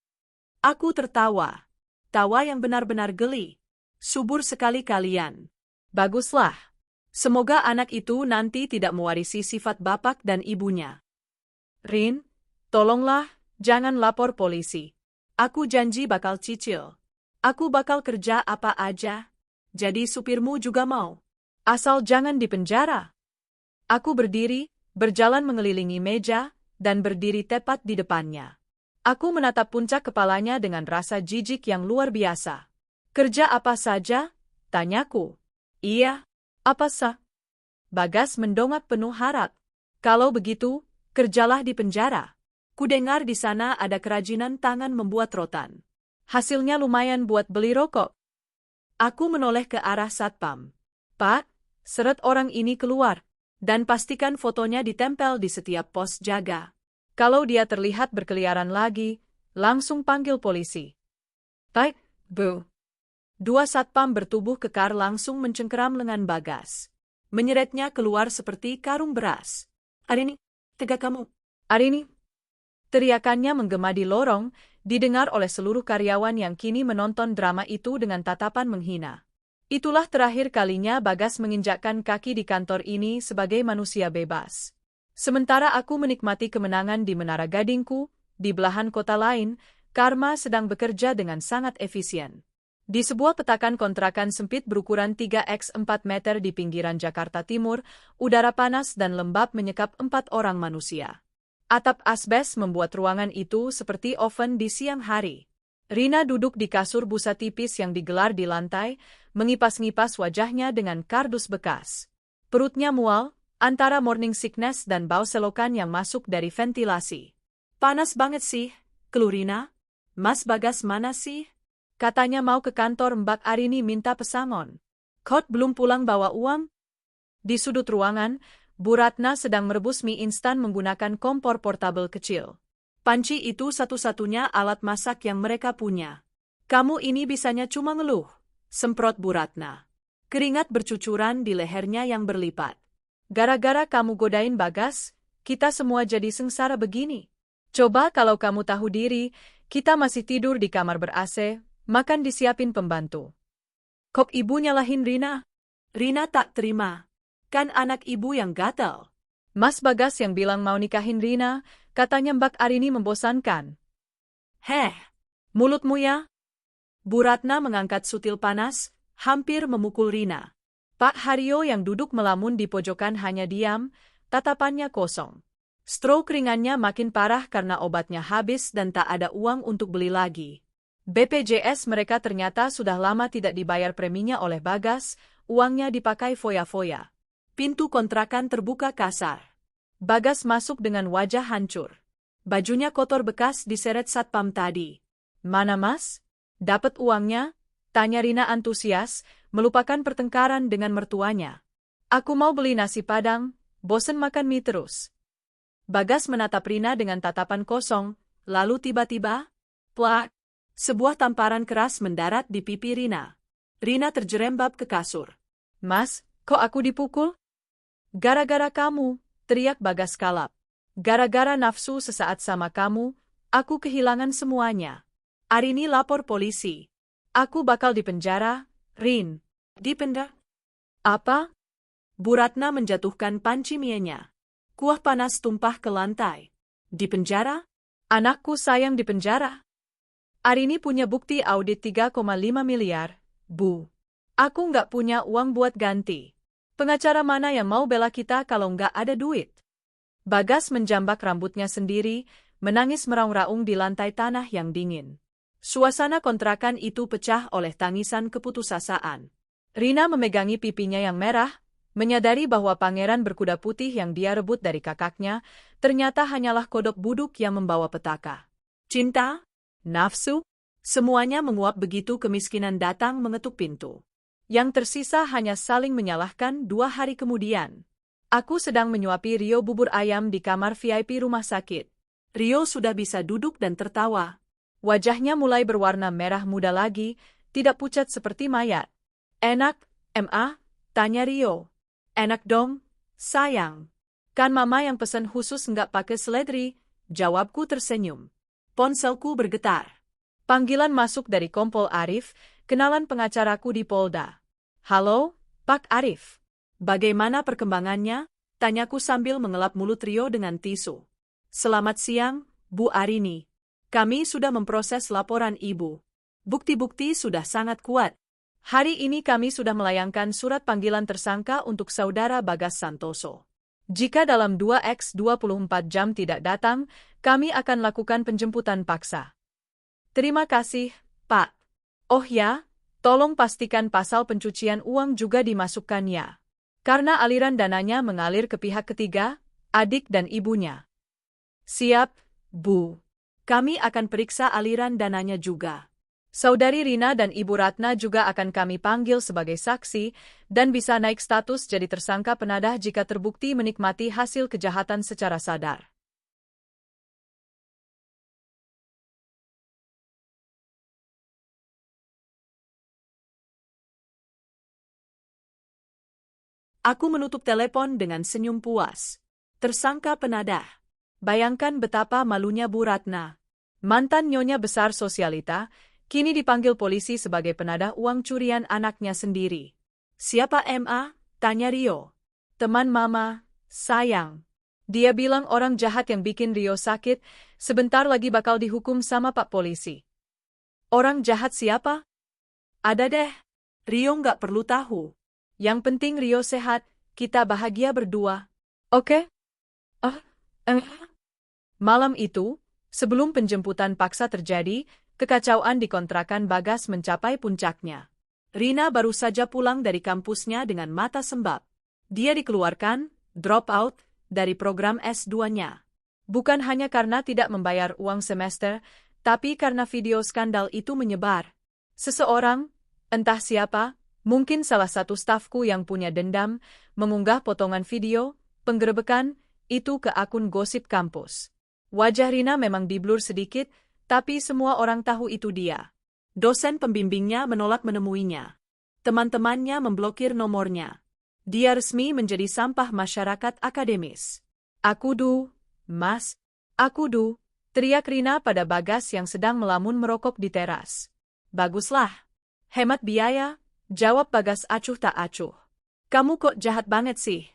Aku tertawa. Tawa yang benar-benar geli. Subur sekali kalian. Baguslah. Semoga anak itu nanti tidak mewarisi sifat bapak dan ibunya. Rin, tolonglah, jangan lapor polisi. Aku janji bakal cicil. Aku bakal kerja apa aja. Jadi supirmu juga mau. Asal jangan di penjara. Aku berdiri, berjalan mengelilingi meja, dan berdiri tepat di depannya. Aku menatap puncak kepalanya dengan rasa jijik yang luar biasa. Kerja apa saja? Tanyaku. Iya, apa sah? Bagas mendongak penuh harap. Kalau begitu, kerjalah di penjara. Kudengar di sana ada kerajinan tangan membuat rotan. Hasilnya lumayan buat beli rokok. Aku menoleh ke arah satpam. Pak, seret orang ini keluar, dan pastikan fotonya ditempel di setiap pos jaga. Kalau dia terlihat berkeliaran lagi, langsung panggil polisi. Baik, Bu. Dua satpam bertubuh kekar langsung mencengkeram lengan Bagas. Menyeretnya keluar seperti karung beras. Arini, tegak kamu. Arini. Teriakannya menggema di lorong, didengar oleh seluruh karyawan yang kini menonton drama itu dengan tatapan menghina. Itulah terakhir kalinya Bagas menginjakkan kaki di kantor ini sebagai manusia bebas. Sementara aku menikmati kemenangan di Menara Gadingku, di belahan kota lain, Karma sedang bekerja dengan sangat efisien. Di sebuah petakan kontrakan sempit berukuran 3x4 meter di pinggiran Jakarta Timur, udara panas dan lembab menyekap 4 orang manusia. Atap asbes membuat ruangan itu seperti oven di siang hari. Rina duduk di kasur busa tipis yang digelar di lantai, mengipas-ngipas wajahnya dengan kardus bekas. Perutnya mual, antara morning sickness dan bau selokan yang masuk dari ventilasi. Panas banget sih, keluh Rina. Mas Bagas mana sih? Katanya mau ke kantor Mbak Arini minta pesangon. Kok belum pulang bawa uang? Di sudut ruangan, Bu Ratna sedang merebus mie instan menggunakan kompor portabel kecil. Panci itu satu-satunya alat masak yang mereka punya. Kamu ini bisanya cuma ngeluh, semprot Bu Ratna. Keringat bercucuran di lehernya yang berlipat. Gara-gara kamu godain Bagas, kita semua jadi sengsara begini. Coba kalau kamu tahu diri, kita masih tidur di kamar ber-AC, makan disiapin pembantu. Kok ibu nyalahin Rina? Rina tak terima. Kan anak ibu yang gatal. Mas Bagas yang bilang mau nikahin Rina, katanya Mbak Arini membosankan. Heh, mulutmu ya? Bu Ratna mengangkat sutil panas, hampir memukul Rina. Pak Haryo yang duduk melamun di pojokan hanya diam, tatapannya kosong. Stroke ringannya makin parah karena obatnya habis dan tak ada uang untuk beli lagi. BPJS mereka ternyata sudah lama tidak dibayar preminya oleh Bagas, uangnya dipakai foya-foya. Pintu kontrakan terbuka kasar. Bagas masuk dengan wajah hancur. Bajunya kotor bekas diseret satpam tadi. Mana mas? Dapat uangnya? Tanya Rina antusias, melupakan pertengkaran dengan mertuanya. Aku mau beli nasi padang, bosen makan mie terus. Bagas menatap Rina dengan tatapan kosong, lalu tiba-tiba, plak, sebuah tamparan keras mendarat di pipi Rina. Rina terjerembab ke kasur. Mas, kok aku dipukul? Gara-gara kamu, teriak Bagas kalap. Gara-gara nafsu sesaat sama kamu, aku kehilangan semuanya. Arini lapor polisi. Aku bakal dipenjara, Rin. Dipenda. Apa? Bu Ratna menjatuhkan panci mienya. Kuah panas tumpah ke lantai. Di penjara? Anakku sayang di penjara. Arini punya bukti audit 3,5 miliar, Bu. Aku nggak punya uang buat ganti. Pengacara mana yang mau bela kita kalau nggak ada duit? Bagas menjambak rambutnya sendiri, menangis meraung-raung di lantai tanah yang dingin. Suasana kontrakan itu pecah oleh tangisan keputusasaan. Rina memegangi pipinya yang merah, menyadari bahwa pangeran berkuda putih yang dia rebut dari kakaknya, ternyata hanyalah kodok buduk yang membawa petaka. Cinta? Nafsu? Semuanya menguap begitu kemiskinan datang mengetuk pintu. Yang tersisa hanya saling menyalahkan 2 hari kemudian. Aku sedang menyuapi Rio bubur ayam di kamar VIP rumah sakit. Rio sudah bisa duduk dan tertawa. Wajahnya mulai berwarna merah muda lagi, tidak pucat seperti mayat. Enak, Ma? Tanya Rio. Enak dong, sayang. Kan mama yang pesen khusus nggak pakai seledri, jawabku tersenyum. Ponselku bergetar. Panggilan masuk dari Kompol Arif, kenalan pengacaraku di Polda. Halo, Pak Arif. Bagaimana perkembangannya? Tanyaku sambil mengelap mulut Rio dengan tisu. Selamat siang, Bu Arini. Kami sudah memproses laporan Ibu. Bukti-bukti sudah sangat kuat. Hari ini kami sudah melayangkan surat panggilan tersangka untuk saudara Bagas Santoso. Jika dalam 2x24 jam tidak datang, kami akan lakukan penjemputan paksa. Terima kasih, Pak. Oh ya, tolong pastikan pasal pencucian uang juga dimasukkan ya. Karena aliran dananya mengalir ke pihak ketiga, adik dan ibunya. Siap, Bu. Kami akan periksa aliran dananya juga. Saudari Rina dan Ibu Ratna juga akan kami panggil sebagai saksi dan bisa naik status jadi tersangka penadah jika terbukti menikmati hasil kejahatan secara sadar. Aku menutup telepon dengan senyum puas. Tersangka penadah. Bayangkan betapa malunya Bu Ratna. Mantan nyonya besar sosialita, kini dipanggil polisi sebagai penadah uang curian anaknya sendiri. Siapa Ma? Tanya Rio. Teman mama, sayang. Dia bilang orang jahat yang bikin Rio sakit, sebentar lagi bakal dihukum sama Pak Polisi. Orang jahat siapa? Ada deh. Rio nggak perlu tahu. Yang penting Rio sehat, kita bahagia berdua. Oke? Malam itu, sebelum penjemputan paksa terjadi, kekacauan di kontrakan Bagas mencapai puncaknya. Rina baru saja pulang dari kampusnya dengan mata sembab. Dia dikeluarkan, drop out, dari program S2-nya. Bukan hanya karena tidak membayar uang semester, tapi karena video skandal itu menyebar. Seseorang, entah siapa, mungkin salah satu stafku yang punya dendam, mengunggah potongan video, penggerebekan, itu ke akun gosip kampus. Wajah Rina memang diblur sedikit, tapi semua orang tahu itu dia. Dosen pembimbingnya menolak menemuinya. Teman-temannya memblokir nomornya. Dia resmi menjadi sampah masyarakat akademis. Akudu, Mas, akudu, teriak Rina pada Bagas yang sedang melamun merokok di teras. Baguslah. Hemat biaya, jawab Bagas acuh tak acuh. Kamu kok jahat banget sih?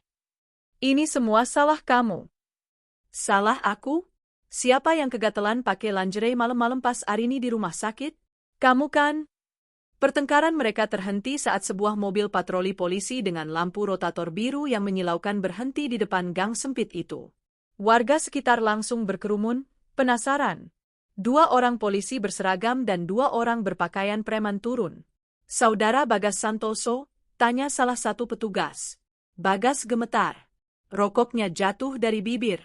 Ini semua salah kamu. Salah aku? Siapa yang kegatelan pakai lingerie malam-malam pas Arini di rumah sakit? Kamu kan? Pertengkaran mereka terhenti saat sebuah mobil patroli polisi dengan lampu rotator biru yang menyilaukan berhenti di depan gang sempit itu. Warga sekitar langsung berkerumun, penasaran. 2 orang polisi berseragam dan 2 orang berpakaian preman turun. Saudara Bagas Santoso? Tanya salah satu petugas. Bagas gemetar. Rokoknya jatuh dari bibir.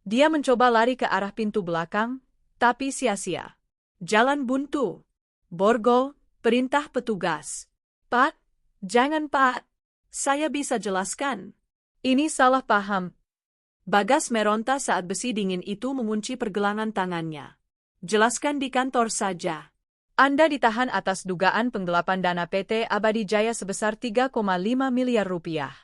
Dia mencoba lari ke arah pintu belakang, tapi sia-sia. Jalan buntu. Borgol, perintah petugas. Pak, jangan Pak. Saya bisa jelaskan. Ini salah paham. Bagas meronta saat besi dingin itu mengunci pergelangan tangannya. Jelaskan di kantor saja. Anda ditahan atas dugaan penggelapan dana PT Abadi Jaya sebesar 3,5 miliar rupiah.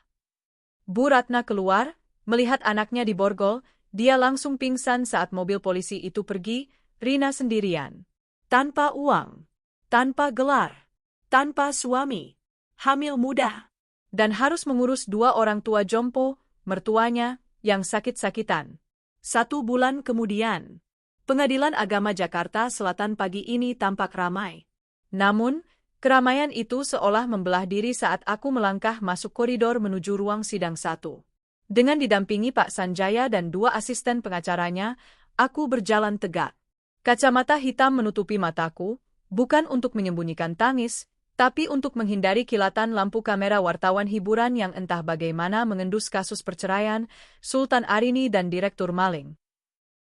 Bu Ratna keluar, melihat anaknya di borgol, dia langsung pingsan saat mobil polisi itu pergi, Rina sendirian. Tanpa uang. Tanpa gelar. Tanpa suami. hamil muda, dan harus mengurus 2 orang tua jompo, mertuanya, yang sakit-sakitan. 1 bulan kemudian, Pengadilan Agama Jakarta Selatan pagi ini tampak ramai. Namun, keramaian itu seolah membelah diri saat aku melangkah masuk koridor menuju ruang sidang 1. Dengan didampingi Pak Sanjaya dan 2 asisten pengacaranya, aku berjalan tegak. Kacamata hitam menutupi mataku, bukan untuk menyembunyikan tangis, tapi untuk menghindari kilatan lampu kamera wartawan hiburan yang entah bagaimana mengendus kasus perceraian Sultan Arini dan Direktur Maling.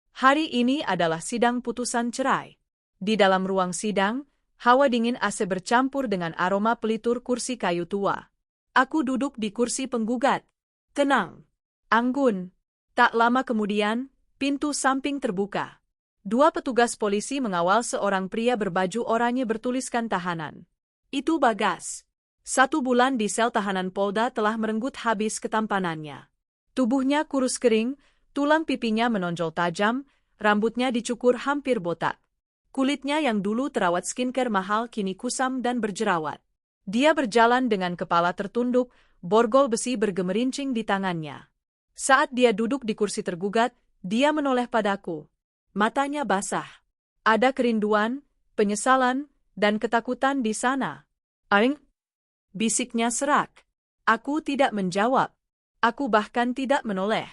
Hari ini adalah sidang putusan cerai. Di dalam ruang sidang, hawa dingin AC bercampur dengan aroma pelitur kursi kayu tua. Aku duduk di kursi penggugat. Tenang, anggun. Tak lama kemudian, pintu samping terbuka. 2 petugas polisi mengawal seorang pria berbaju oranye bertuliskan tahanan. Itu Bagas. 1 bulan di sel tahanan Polda telah merenggut habis ketampanannya. Tubuhnya kurus kering, tulang pipinya menonjol tajam, rambutnya dicukur hampir botak. Kulitnya yang dulu terawat skincare mahal kini kusam dan berjerawat. Dia berjalan dengan kepala tertunduk, borgol besi bergemerincing di tangannya. Saat dia duduk di kursi tergugat, dia menoleh padaku. Matanya basah. Ada kerinduan, penyesalan, dan ketakutan di sana. "Aing?" bisiknya serak. Aku tidak menjawab. Aku bahkan tidak menoleh.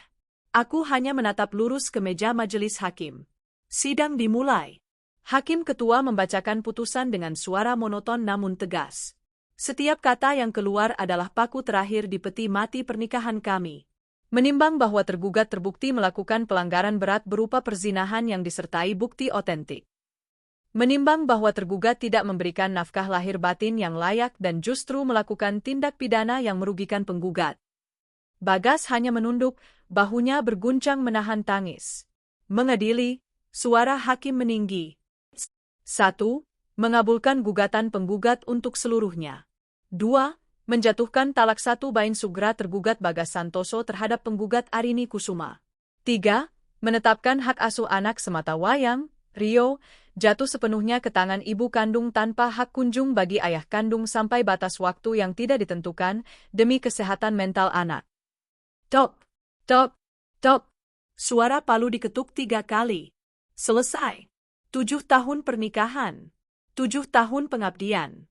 Aku hanya menatap lurus ke meja majelis hakim. Sidang dimulai. Hakim ketua membacakan putusan dengan suara monoton namun tegas. Setiap kata yang keluar adalah paku terakhir di peti mati pernikahan kami. Menimbang bahwa tergugat terbukti melakukan pelanggaran berat berupa perzinahan yang disertai bukti otentik. Menimbang bahwa tergugat tidak memberikan nafkah lahir batin yang layak dan justru melakukan tindak pidana yang merugikan penggugat. Bagas hanya menunduk, bahunya berguncang menahan tangis. Mengadili, suara hakim meninggi. 1. Mengabulkan gugatan penggugat untuk seluruhnya. 2. Menjatuhkan talak 1 bain sugra tergugat Bagas Santoso terhadap penggugat Arini Kusuma. 3. Menetapkan hak asuh anak sematawayang, Rio, jatuh sepenuhnya ke tangan ibu kandung tanpa hak kunjung bagi ayah kandung sampai batas waktu yang tidak ditentukan demi kesehatan mental anak. Top, top, top. Suara palu diketuk 3 kali. Selesai. 7 tahun pernikahan. 7 tahun pengabdian.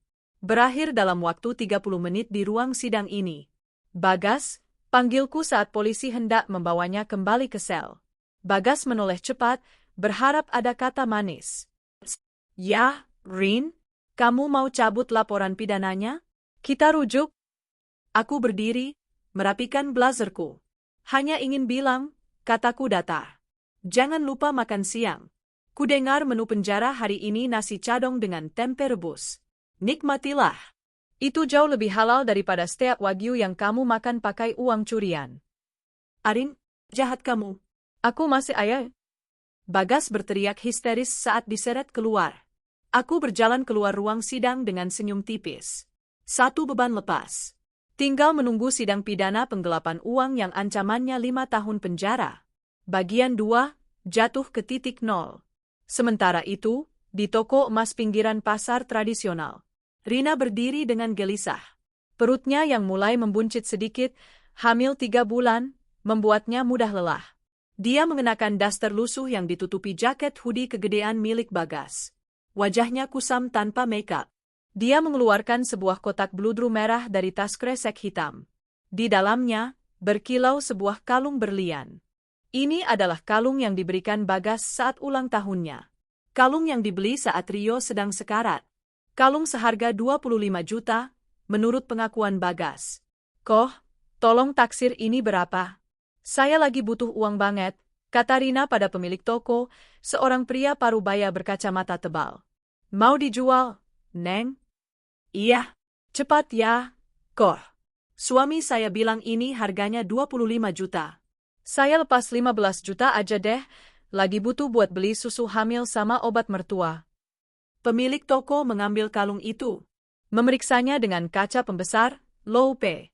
Berakhir dalam waktu 30 menit di ruang sidang ini. Bagas, panggilku saat polisi hendak membawanya kembali ke sel. Bagas menoleh cepat, berharap ada kata manis. Ya, Rin, kamu mau cabut laporan pidananya? Kita rujuk. Aku berdiri, merapikan blazerku. Hanya ingin bilang, kataku datar. Jangan lupa makan siang. Kudengar menu penjara hari ini nasi cadong dengan tempe rebus. Nikmatilah. Itu jauh lebih halal daripada steak wagyu yang kamu makan pakai uang curian. Arin, jahat kamu. Aku masih ayah. Bagas berteriak histeris saat diseret keluar. Aku berjalan keluar ruang sidang dengan senyum tipis. 1 beban lepas. Tinggal menunggu sidang pidana penggelapan uang yang ancamannya 5 tahun penjara. Bagian 2, jatuh ke titik 0. Sementara itu, di toko emas pinggiran pasar tradisional, Rina berdiri dengan gelisah. Perutnya yang mulai membuncit sedikit, hamil 3 bulan, membuatnya mudah lelah. Dia mengenakan daster lusuh yang ditutupi jaket hoodie kegedean milik Bagas. Wajahnya kusam tanpa makeup. Dia mengeluarkan sebuah kotak bludru merah dari tas kresek hitam. Di dalamnya, berkilau sebuah kalung berlian. Ini adalah kalung yang diberikan Bagas saat ulang tahunnya. Kalung yang dibeli saat Rio sedang sekarat. Kalung seharga 25 juta, menurut pengakuan Bagas. Koh, tolong taksir ini berapa? Saya lagi butuh uang banget, kata Rina pada pemilik toko, seorang pria parubaya berkacamata tebal. Mau dijual, Neng? Iya. Cepat ya, Koh. Suami saya bilang ini harganya 25 juta. Saya lepas 15 juta aja deh, lagi butuh buat beli susu hamil sama obat mertua. Pemilik toko mengambil kalung itu. Memeriksanya dengan kaca pembesar, loupe.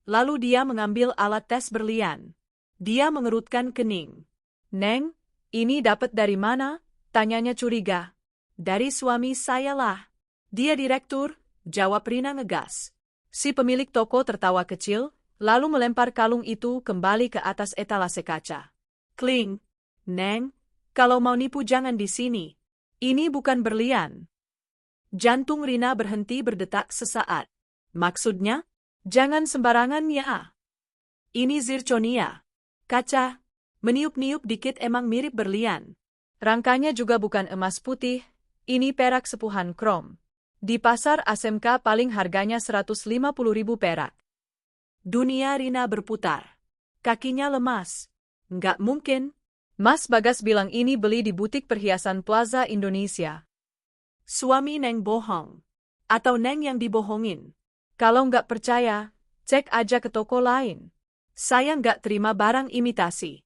Lalu dia mengambil alat tes berlian. Dia mengerutkan kening. Neng, ini dapat dari mana? Tanyanya curiga. Dari suami saya lah. Dia direktur, jawab Rina ngegas. Si pemilik toko tertawa kecil, lalu melempar kalung itu kembali ke atas etalase kaca. Kling. Neng, kalau mau nipu jangan di sini. Ini bukan berlian. Jantung Rina berhenti berdetak sesaat. Maksudnya? Jangan sembarangan ya. Ini zirconia. Kaca. Meniup-niup dikit emang mirip berlian. Rangkanya juga bukan emas putih, ini perak sepuhan krom. Di pasar ASMK paling harganya 150.000 perak. Dunia Rina berputar. Kakinya lemas. Nggak mungkin. Mas Bagas bilang ini beli di butik perhiasan Plaza Indonesia. Suami Neng bohong. Atau Neng yang dibohongin. Kalau nggak percaya, cek aja ke toko lain. Saya nggak terima barang imitasi.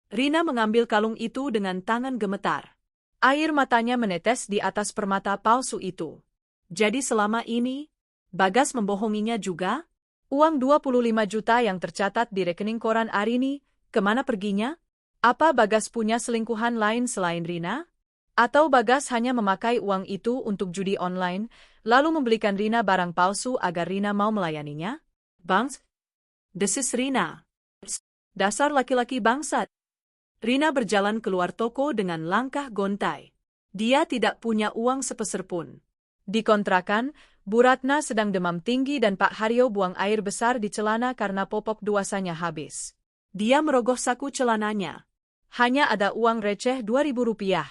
Rina mengambil kalung itu dengan tangan gemetar. Air matanya menetes di atas permata palsu itu. Jadi selama ini, Bagas membohonginya juga? Uang 25 juta yang tercatat di rekening koran Arini, kemana perginya? Apa Bagas punya selingkuhan lain selain Rina? Atau Bagas hanya memakai uang itu untuk judi online, lalu membelikan Rina barang palsu agar Rina mau melayaninya? Bangs, desis Rina. Dasar laki-laki bangsat. Rina berjalan keluar toko dengan langkah gontai. Dia tidak punya uang sepeser pun. Di kontrakan, Bu Ratna sedang demam tinggi dan Pak Haryo buang air besar di celana karena popok duasanya habis. Dia merogoh saku celananya. Hanya ada uang receh 2.000 rupiah.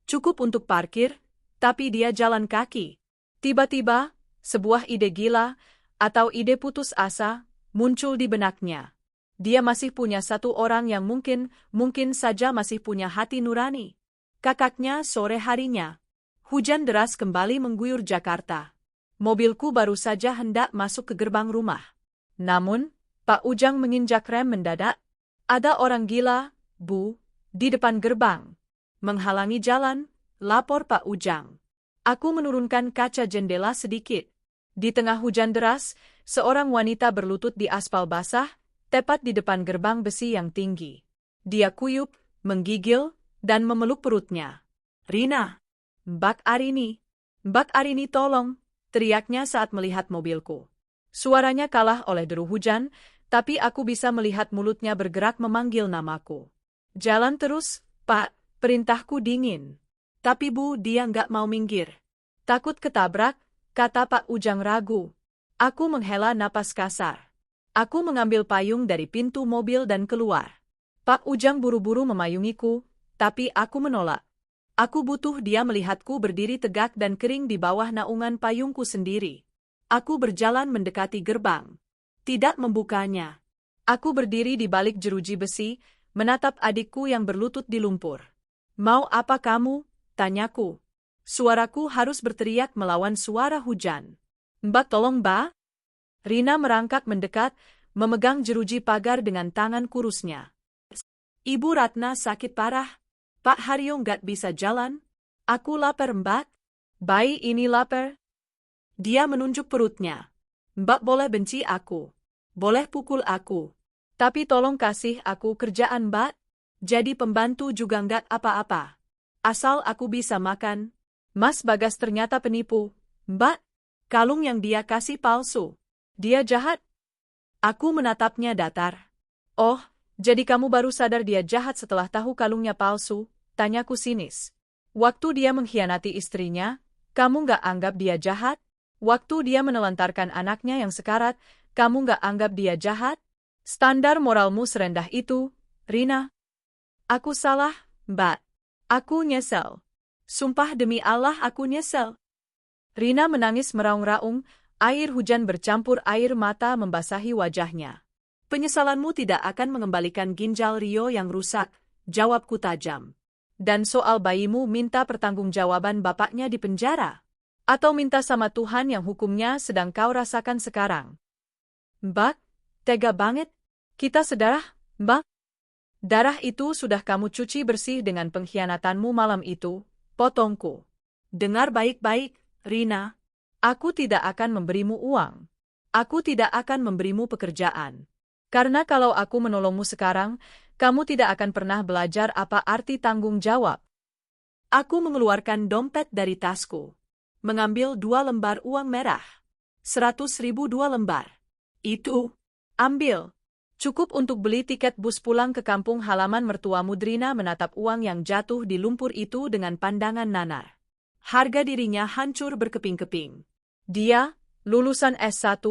Cukup untuk parkir, tapi dia jalan kaki. Tiba-tiba, sebuah ide gila, atau ide putus asa, muncul di benaknya. Dia masih punya satu orang yang mungkin saja masih punya hati nurani. Kakaknya sore harinya. Hujan deras kembali mengguyur Jakarta. Mobilku baru saja hendak masuk ke gerbang rumah. Namun, Pak Ujang menginjak rem mendadak. Ada orang gila, Bu, di depan gerbang. Menghalangi jalan, lapor Pak Ujang. Aku menurunkan kaca jendela sedikit. Di tengah hujan deras, seorang wanita berlutut di aspal basah, tepat di depan gerbang besi yang tinggi. Dia kuyup, menggigil, dan memeluk perutnya. Rina. Mbak Arini tolong, teriaknya saat melihat mobilku. Suaranya kalah oleh deru hujan, tapi aku bisa melihat mulutnya bergerak memanggil namaku. Jalan terus, Pak, perintahku dingin. Tapi Bu, dia nggak mau minggir. Takut ketabrak, kata Pak Ujang ragu. Aku menghela napas kasar. Aku mengambil payung dari pintu mobil dan keluar. Pak Ujang buru-buru memayungiku, tapi aku menolak. Aku butuh dia melihatku berdiri tegak dan kering di bawah naungan payungku sendiri. Aku berjalan mendekati gerbang. Tidak membukanya. Aku berdiri di balik jeruji besi, menatap adikku yang berlutut di lumpur. Mau apa kamu? Tanyaku. Suaraku harus berteriak melawan suara hujan. Mbak tolong Mbak. Rina merangkak mendekat, memegang jeruji pagar dengan tangan kurusnya. Ibu Ratna sakit parah. Pak Haryo nggak bisa jalan. Aku lapar Mbak. Bayi ini lapar. Dia menunjuk perutnya. Mbak boleh benci aku. Boleh pukul aku. Tapi tolong kasih aku kerjaan Mbak. Jadi pembantu juga nggak apa-apa. Asal aku bisa makan. Mas Bagas ternyata penipu. Mbak, kalung yang dia kasih palsu. Dia jahat. Aku menatapnya datar. Oh, jadi kamu baru sadar dia jahat setelah tahu kalungnya palsu? Tanyaku sinis. Waktu dia mengkhianati istrinya, kamu nggak anggap dia jahat? Waktu dia menelantarkan anaknya yang sekarat, kamu nggak anggap dia jahat? Standar moralmu serendah itu, Rina. Aku salah, Mbak. Aku nyesel. Sumpah demi Allah aku nyesel. Rina menangis meraung-raung, air hujan bercampur air mata membasahi wajahnya. Penyesalanmu tidak akan mengembalikan ginjal Rio yang rusak, jawabku tajam. Dan soal bayimu minta pertanggungjawaban bapaknya di penjara? Atau minta sama Tuhan yang hukumnya sedang kau rasakan sekarang? Mbak, tega banget. Kita sedarah, Mbak. Darah itu sudah kamu cuci bersih dengan pengkhianatanmu malam itu, potongku. Dengar baik-baik, Rina. Aku tidak akan memberimu uang. Aku tidak akan memberimu pekerjaan. Karena kalau aku menolongmu sekarang, kamu tidak akan pernah belajar apa arti tanggung jawab. Aku mengeluarkan dompet dari tasku. Mengambil 2 lembar uang merah. 100.000 2 lembar. Itu, ambil. Cukup untuk beli tiket bus pulang ke kampung halaman mertuamu. Rina menatap uang yang jatuh di lumpur itu dengan pandangan nanar. harga dirinya hancur berkeping-keping. Dia, lulusan S1,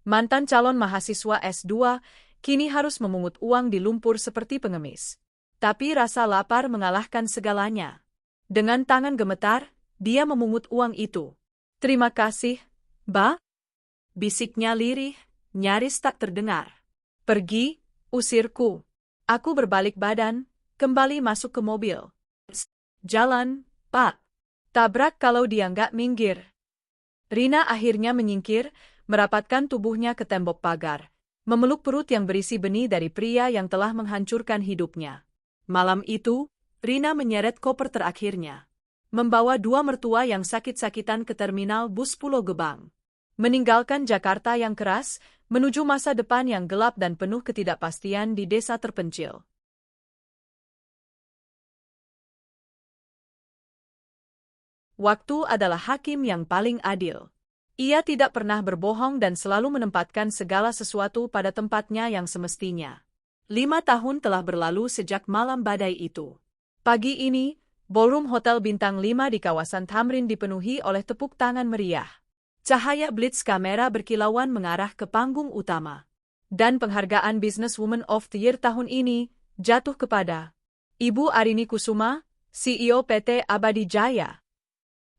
mantan calon mahasiswa S2, kini harus memungut uang di lumpur seperti pengemis. Tapi rasa lapar mengalahkan segalanya. Dengan tangan gemetar, dia memungut uang itu. Terima kasih, Ba. Bisiknya lirih, nyaris tak terdengar. Pergi, usirku. Aku berbalik badan, kembali masuk ke mobil. Jalan, Pak. Tabrak kalau dia nggak minggir. Rina akhirnya menyingkir, merapatkan tubuhnya ke tembok pagar, memeluk perut yang berisi benih dari pria yang telah menghancurkan hidupnya. Malam itu, Rina menyeret koper terakhirnya. Membawa 2 mertua yang sakit-sakitan ke terminal bus Pulau Gebang. Meninggalkan Jakarta yang keras, menuju masa depan yang gelap dan penuh ketidakpastian di desa terpencil. Waktu adalah hakim yang paling adil. Ia tidak pernah berbohong dan selalu menempatkan segala sesuatu pada tempatnya yang semestinya. 5 tahun telah berlalu sejak malam badai itu. Pagi ini, ballroom Hotel Bintang 5 di kawasan Tamrin dipenuhi oleh tepuk tangan meriah. Cahaya blitz kamera berkilauan mengarah ke panggung utama. Dan penghargaan Businesswoman of the Year tahun ini jatuh kepada Ibu Arini Kusuma, CEO PT Abadi Jaya.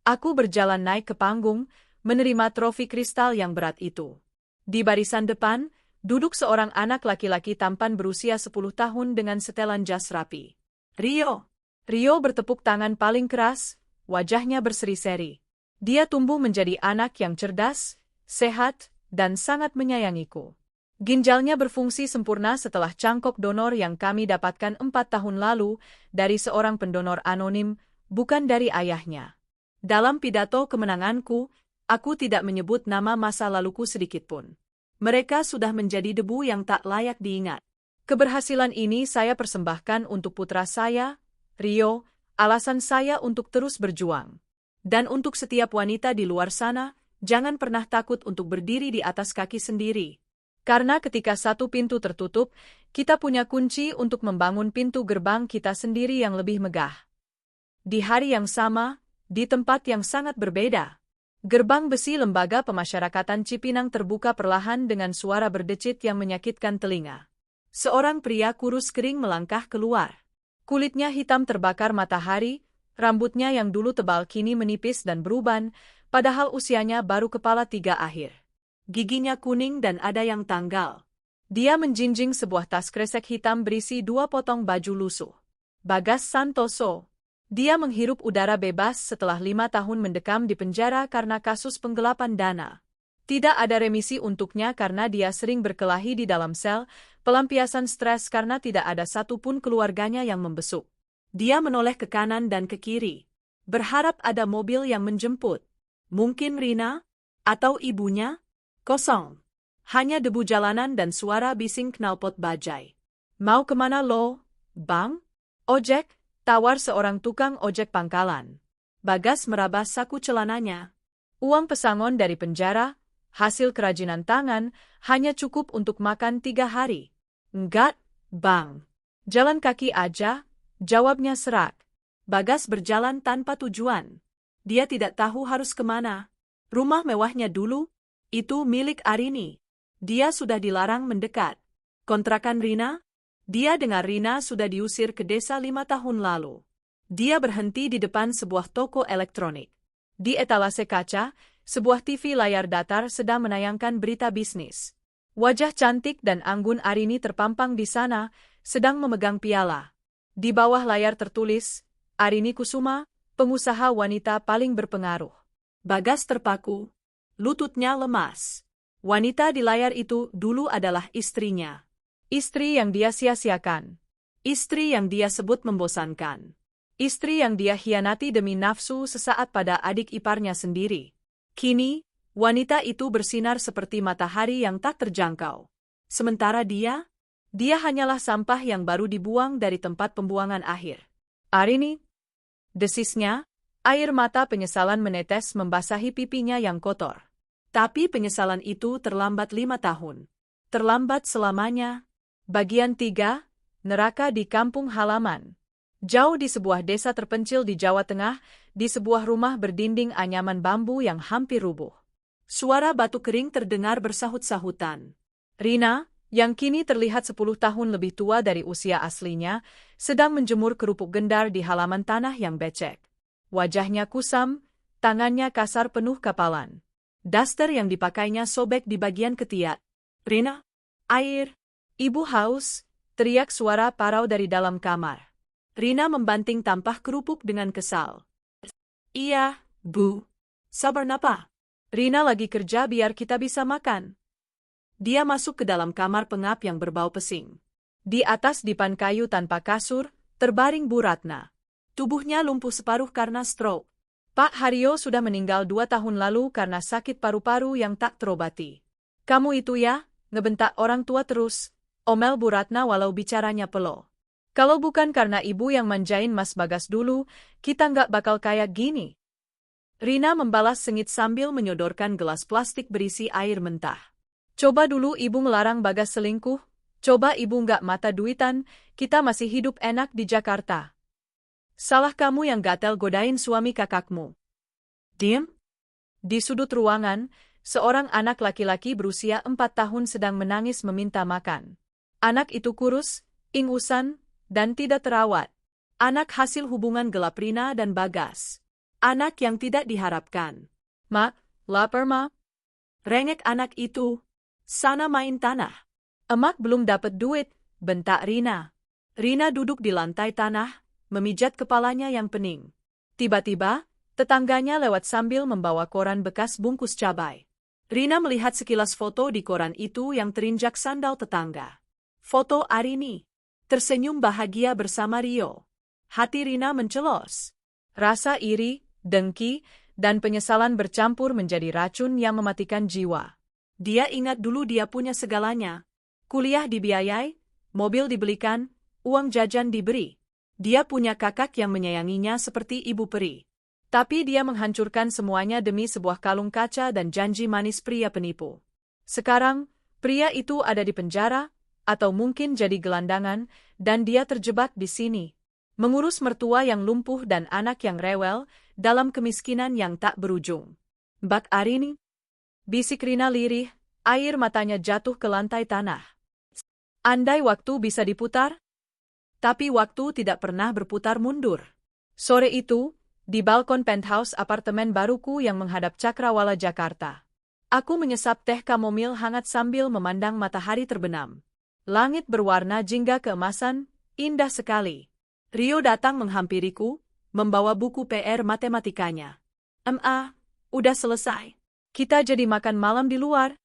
Aku berjalan naik ke panggung, menerima trofi kristal yang berat itu. Di barisan depan, duduk seorang anak laki-laki tampan berusia 10 tahun dengan setelan jas rapi. Rio. Rio bertepuk tangan paling keras, wajahnya berseri-seri. Dia tumbuh menjadi anak yang cerdas, sehat, dan sangat menyayangiku. Ginjalnya berfungsi sempurna setelah cangkok donor yang kami dapatkan 4 tahun lalu dari seorang pendonor anonim, bukan dari ayahnya. Dalam pidato kemenanganku, aku tidak menyebut nama masa laluku sedikitpun. Mereka sudah menjadi debu yang tak layak diingat. Keberhasilan ini saya persembahkan untuk putra saya, Rio, alasan saya untuk terus berjuang. Dan untuk setiap wanita di luar sana, jangan pernah takut untuk berdiri di atas kaki sendiri. Karena ketika satu pintu tertutup, kita punya kunci untuk membangun pintu gerbang kita sendiri yang lebih megah. Di hari yang sama, di tempat yang sangat berbeda, gerbang besi Lembaga Pemasyarakatan Cipinang terbuka perlahan dengan suara berdecit yang menyakitkan telinga. Seorang pria kurus kering melangkah keluar. Kulitnya hitam terbakar matahari, rambutnya yang dulu tebal kini menipis dan beruban, padahal usianya baru kepala 3 akhir. Giginya kuning dan ada yang tanggal. Dia menjinjing sebuah tas kresek hitam berisi 2 potong baju lusuh. Bagas Santoso. Dia menghirup udara bebas setelah 5 tahun mendekam di penjara karena kasus penggelapan dana. Tidak ada remisi untuknya karena dia sering berkelahi di dalam sel, pelampiasan stres karena tidak ada satupun keluarganya yang membesuk. Dia menoleh ke kanan dan ke kiri, berharap ada mobil yang menjemput. Mungkin Rina? Atau ibunya? Kosong. Hanya debu jalanan dan suara bising knalpot bajai. Mau kemana lo, Bang? Ojek, tawar seorang tukang ojek pangkalan. Bagas meraba saku celananya. Uang pesangon dari penjara, hasil kerajinan tangan, hanya cukup untuk makan 3 hari. Enggak, Bang. Jalan kaki aja, jawabnya serak. Bagas berjalan tanpa tujuan. Dia tidak tahu harus kemana. Rumah mewahnya dulu, itu milik Arini. Dia sudah dilarang mendekat. Kontrakan Rina? Dia dengar Rina sudah diusir ke desa 5 tahun lalu. Dia berhenti di depan sebuah toko elektronik. Di etalase kaca, sebuah TV layar datar sedang menayangkan berita bisnis. Wajah cantik dan anggun Arini terpampang di sana, sedang memegang piala. Di bawah layar tertulis, Arini Kusuma, pengusaha wanita paling berpengaruh. Bagas terpaku. Lututnya lemas. Wanita di layar itu dulu adalah istrinya. Istri yang dia sia-siakan. Istri yang dia sebut membosankan. Istri yang dia hianati demi nafsu sesaat pada adik iparnya sendiri. Kini, wanita itu bersinar seperti matahari yang tak terjangkau. Sementara dia hanyalah sampah yang baru dibuang dari tempat pembuangan akhir. Arini, desisnya, air mata penyesalan menetes membasahi pipinya yang kotor. Tapi penyesalan itu terlambat 5 tahun. Terlambat selamanya. Bagian 3, Neraka di Kampung Halaman. Jauh di sebuah desa terpencil di Jawa Tengah, di sebuah rumah berdinding anyaman bambu yang hampir rubuh. Suara batu kering terdengar bersahut-sahutan. Rina, yang kini terlihat 10 tahun lebih tua dari usia aslinya, sedang menjemur kerupuk gendar di halaman tanah yang becek. Wajahnya kusam, tangannya kasar penuh kapalan. Daster yang dipakainya sobek di bagian ketiak. Rina, air. Ibu haus, teriak suara parau dari dalam kamar. Rina membanting tampah kerupuk dengan kesal. Iya, Bu. Sabar napa? Rina lagi kerja biar kita bisa makan. Dia masuk ke dalam kamar pengap yang berbau pesing. Di atas dipan kayu tanpa kasur, terbaring Bu Ratna. Tubuhnya lumpuh separuh karena stroke. Pak Haryo sudah meninggal 2 tahun lalu karena sakit paru-paru yang tak terobati. Kamu itu ya, ngebentak orang tua terus, omel Bu Ratna walau bicaranya pelo. Kalau bukan karena ibu yang manjain Mas Bagas dulu, kita nggak bakal kayak gini. Rina membalas sengit sambil menyodorkan gelas plastik berisi air mentah. Coba dulu ibu melarang Bagas selingkuh, coba ibu nggak mata duitan, kita masih hidup enak di Jakarta. Salah kamu yang gatel godain suami kakakmu. Diem? Di sudut ruangan, seorang anak laki-laki berusia 4 tahun sedang menangis meminta makan. Anak itu kurus, ingusan, dan tidak terawat. Anak hasil hubungan gelap Rina dan Bagas. Anak yang tidak diharapkan. Mak, lapar ma? Rengek anak itu. Sana main tanah. Emak belum dapat duit, bentak Rina. Rina duduk di lantai tanah, memijat kepalanya yang pening. Tiba-tiba, tetangganya lewat sambil membawa koran bekas bungkus cabai. Rina melihat sekilas foto di koran itu yang terinjak sandal tetangga. Foto Arini. Tersenyum bahagia bersama Rio. Hati Rina mencelos. Rasa iri, dengki, dan penyesalan bercampur menjadi racun yang mematikan jiwa. Dia ingat dulu dia punya segalanya. Kuliah dibiayai, mobil dibelikan, uang jajan diberi. Dia punya kakak yang menyayanginya seperti ibu peri. Tapi dia menghancurkan semuanya demi sebuah kalung kaca dan janji manis pria penipu. Sekarang, pria itu ada di penjara, atau mungkin jadi gelandangan, dan dia terjebak di sini. Mengurus mertua yang lumpuh dan anak yang rewel, dalam kemiskinan yang tak berujung. Bak Arini? Bisik Rina lirih, air matanya jatuh ke lantai tanah. Andai waktu bisa diputar? Tapi waktu tidak pernah berputar mundur. Sore itu, di balkon penthouse apartemen baruku yang menghadap Cakrawala, Jakarta. Aku menyesap teh kamomil hangat sambil memandang matahari terbenam. Langit berwarna jingga keemasan, indah sekali. Rio datang menghampiriku, membawa buku PR matematikanya. Udah selesai. Kita jadi makan malam di luar.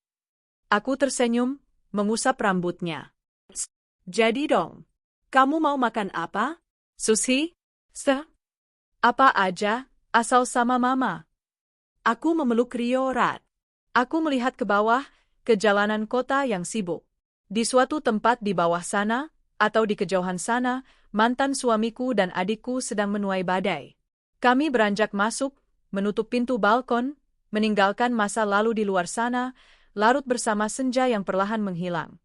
Aku tersenyum, mengusap rambutnya. Jadi dong. Kamu mau makan apa? Sushi? Apa aja, asal sama mama. Aku memeluk Rio erat. Aku melihat ke bawah, ke jalanan kota yang sibuk. Di suatu tempat di bawah sana, atau di kejauhan sana, mantan suamiku dan adikku sedang menuai badai. Kami beranjak masuk, menutup pintu balkon, meninggalkan masa lalu di luar sana, larut bersama senja yang perlahan menghilang.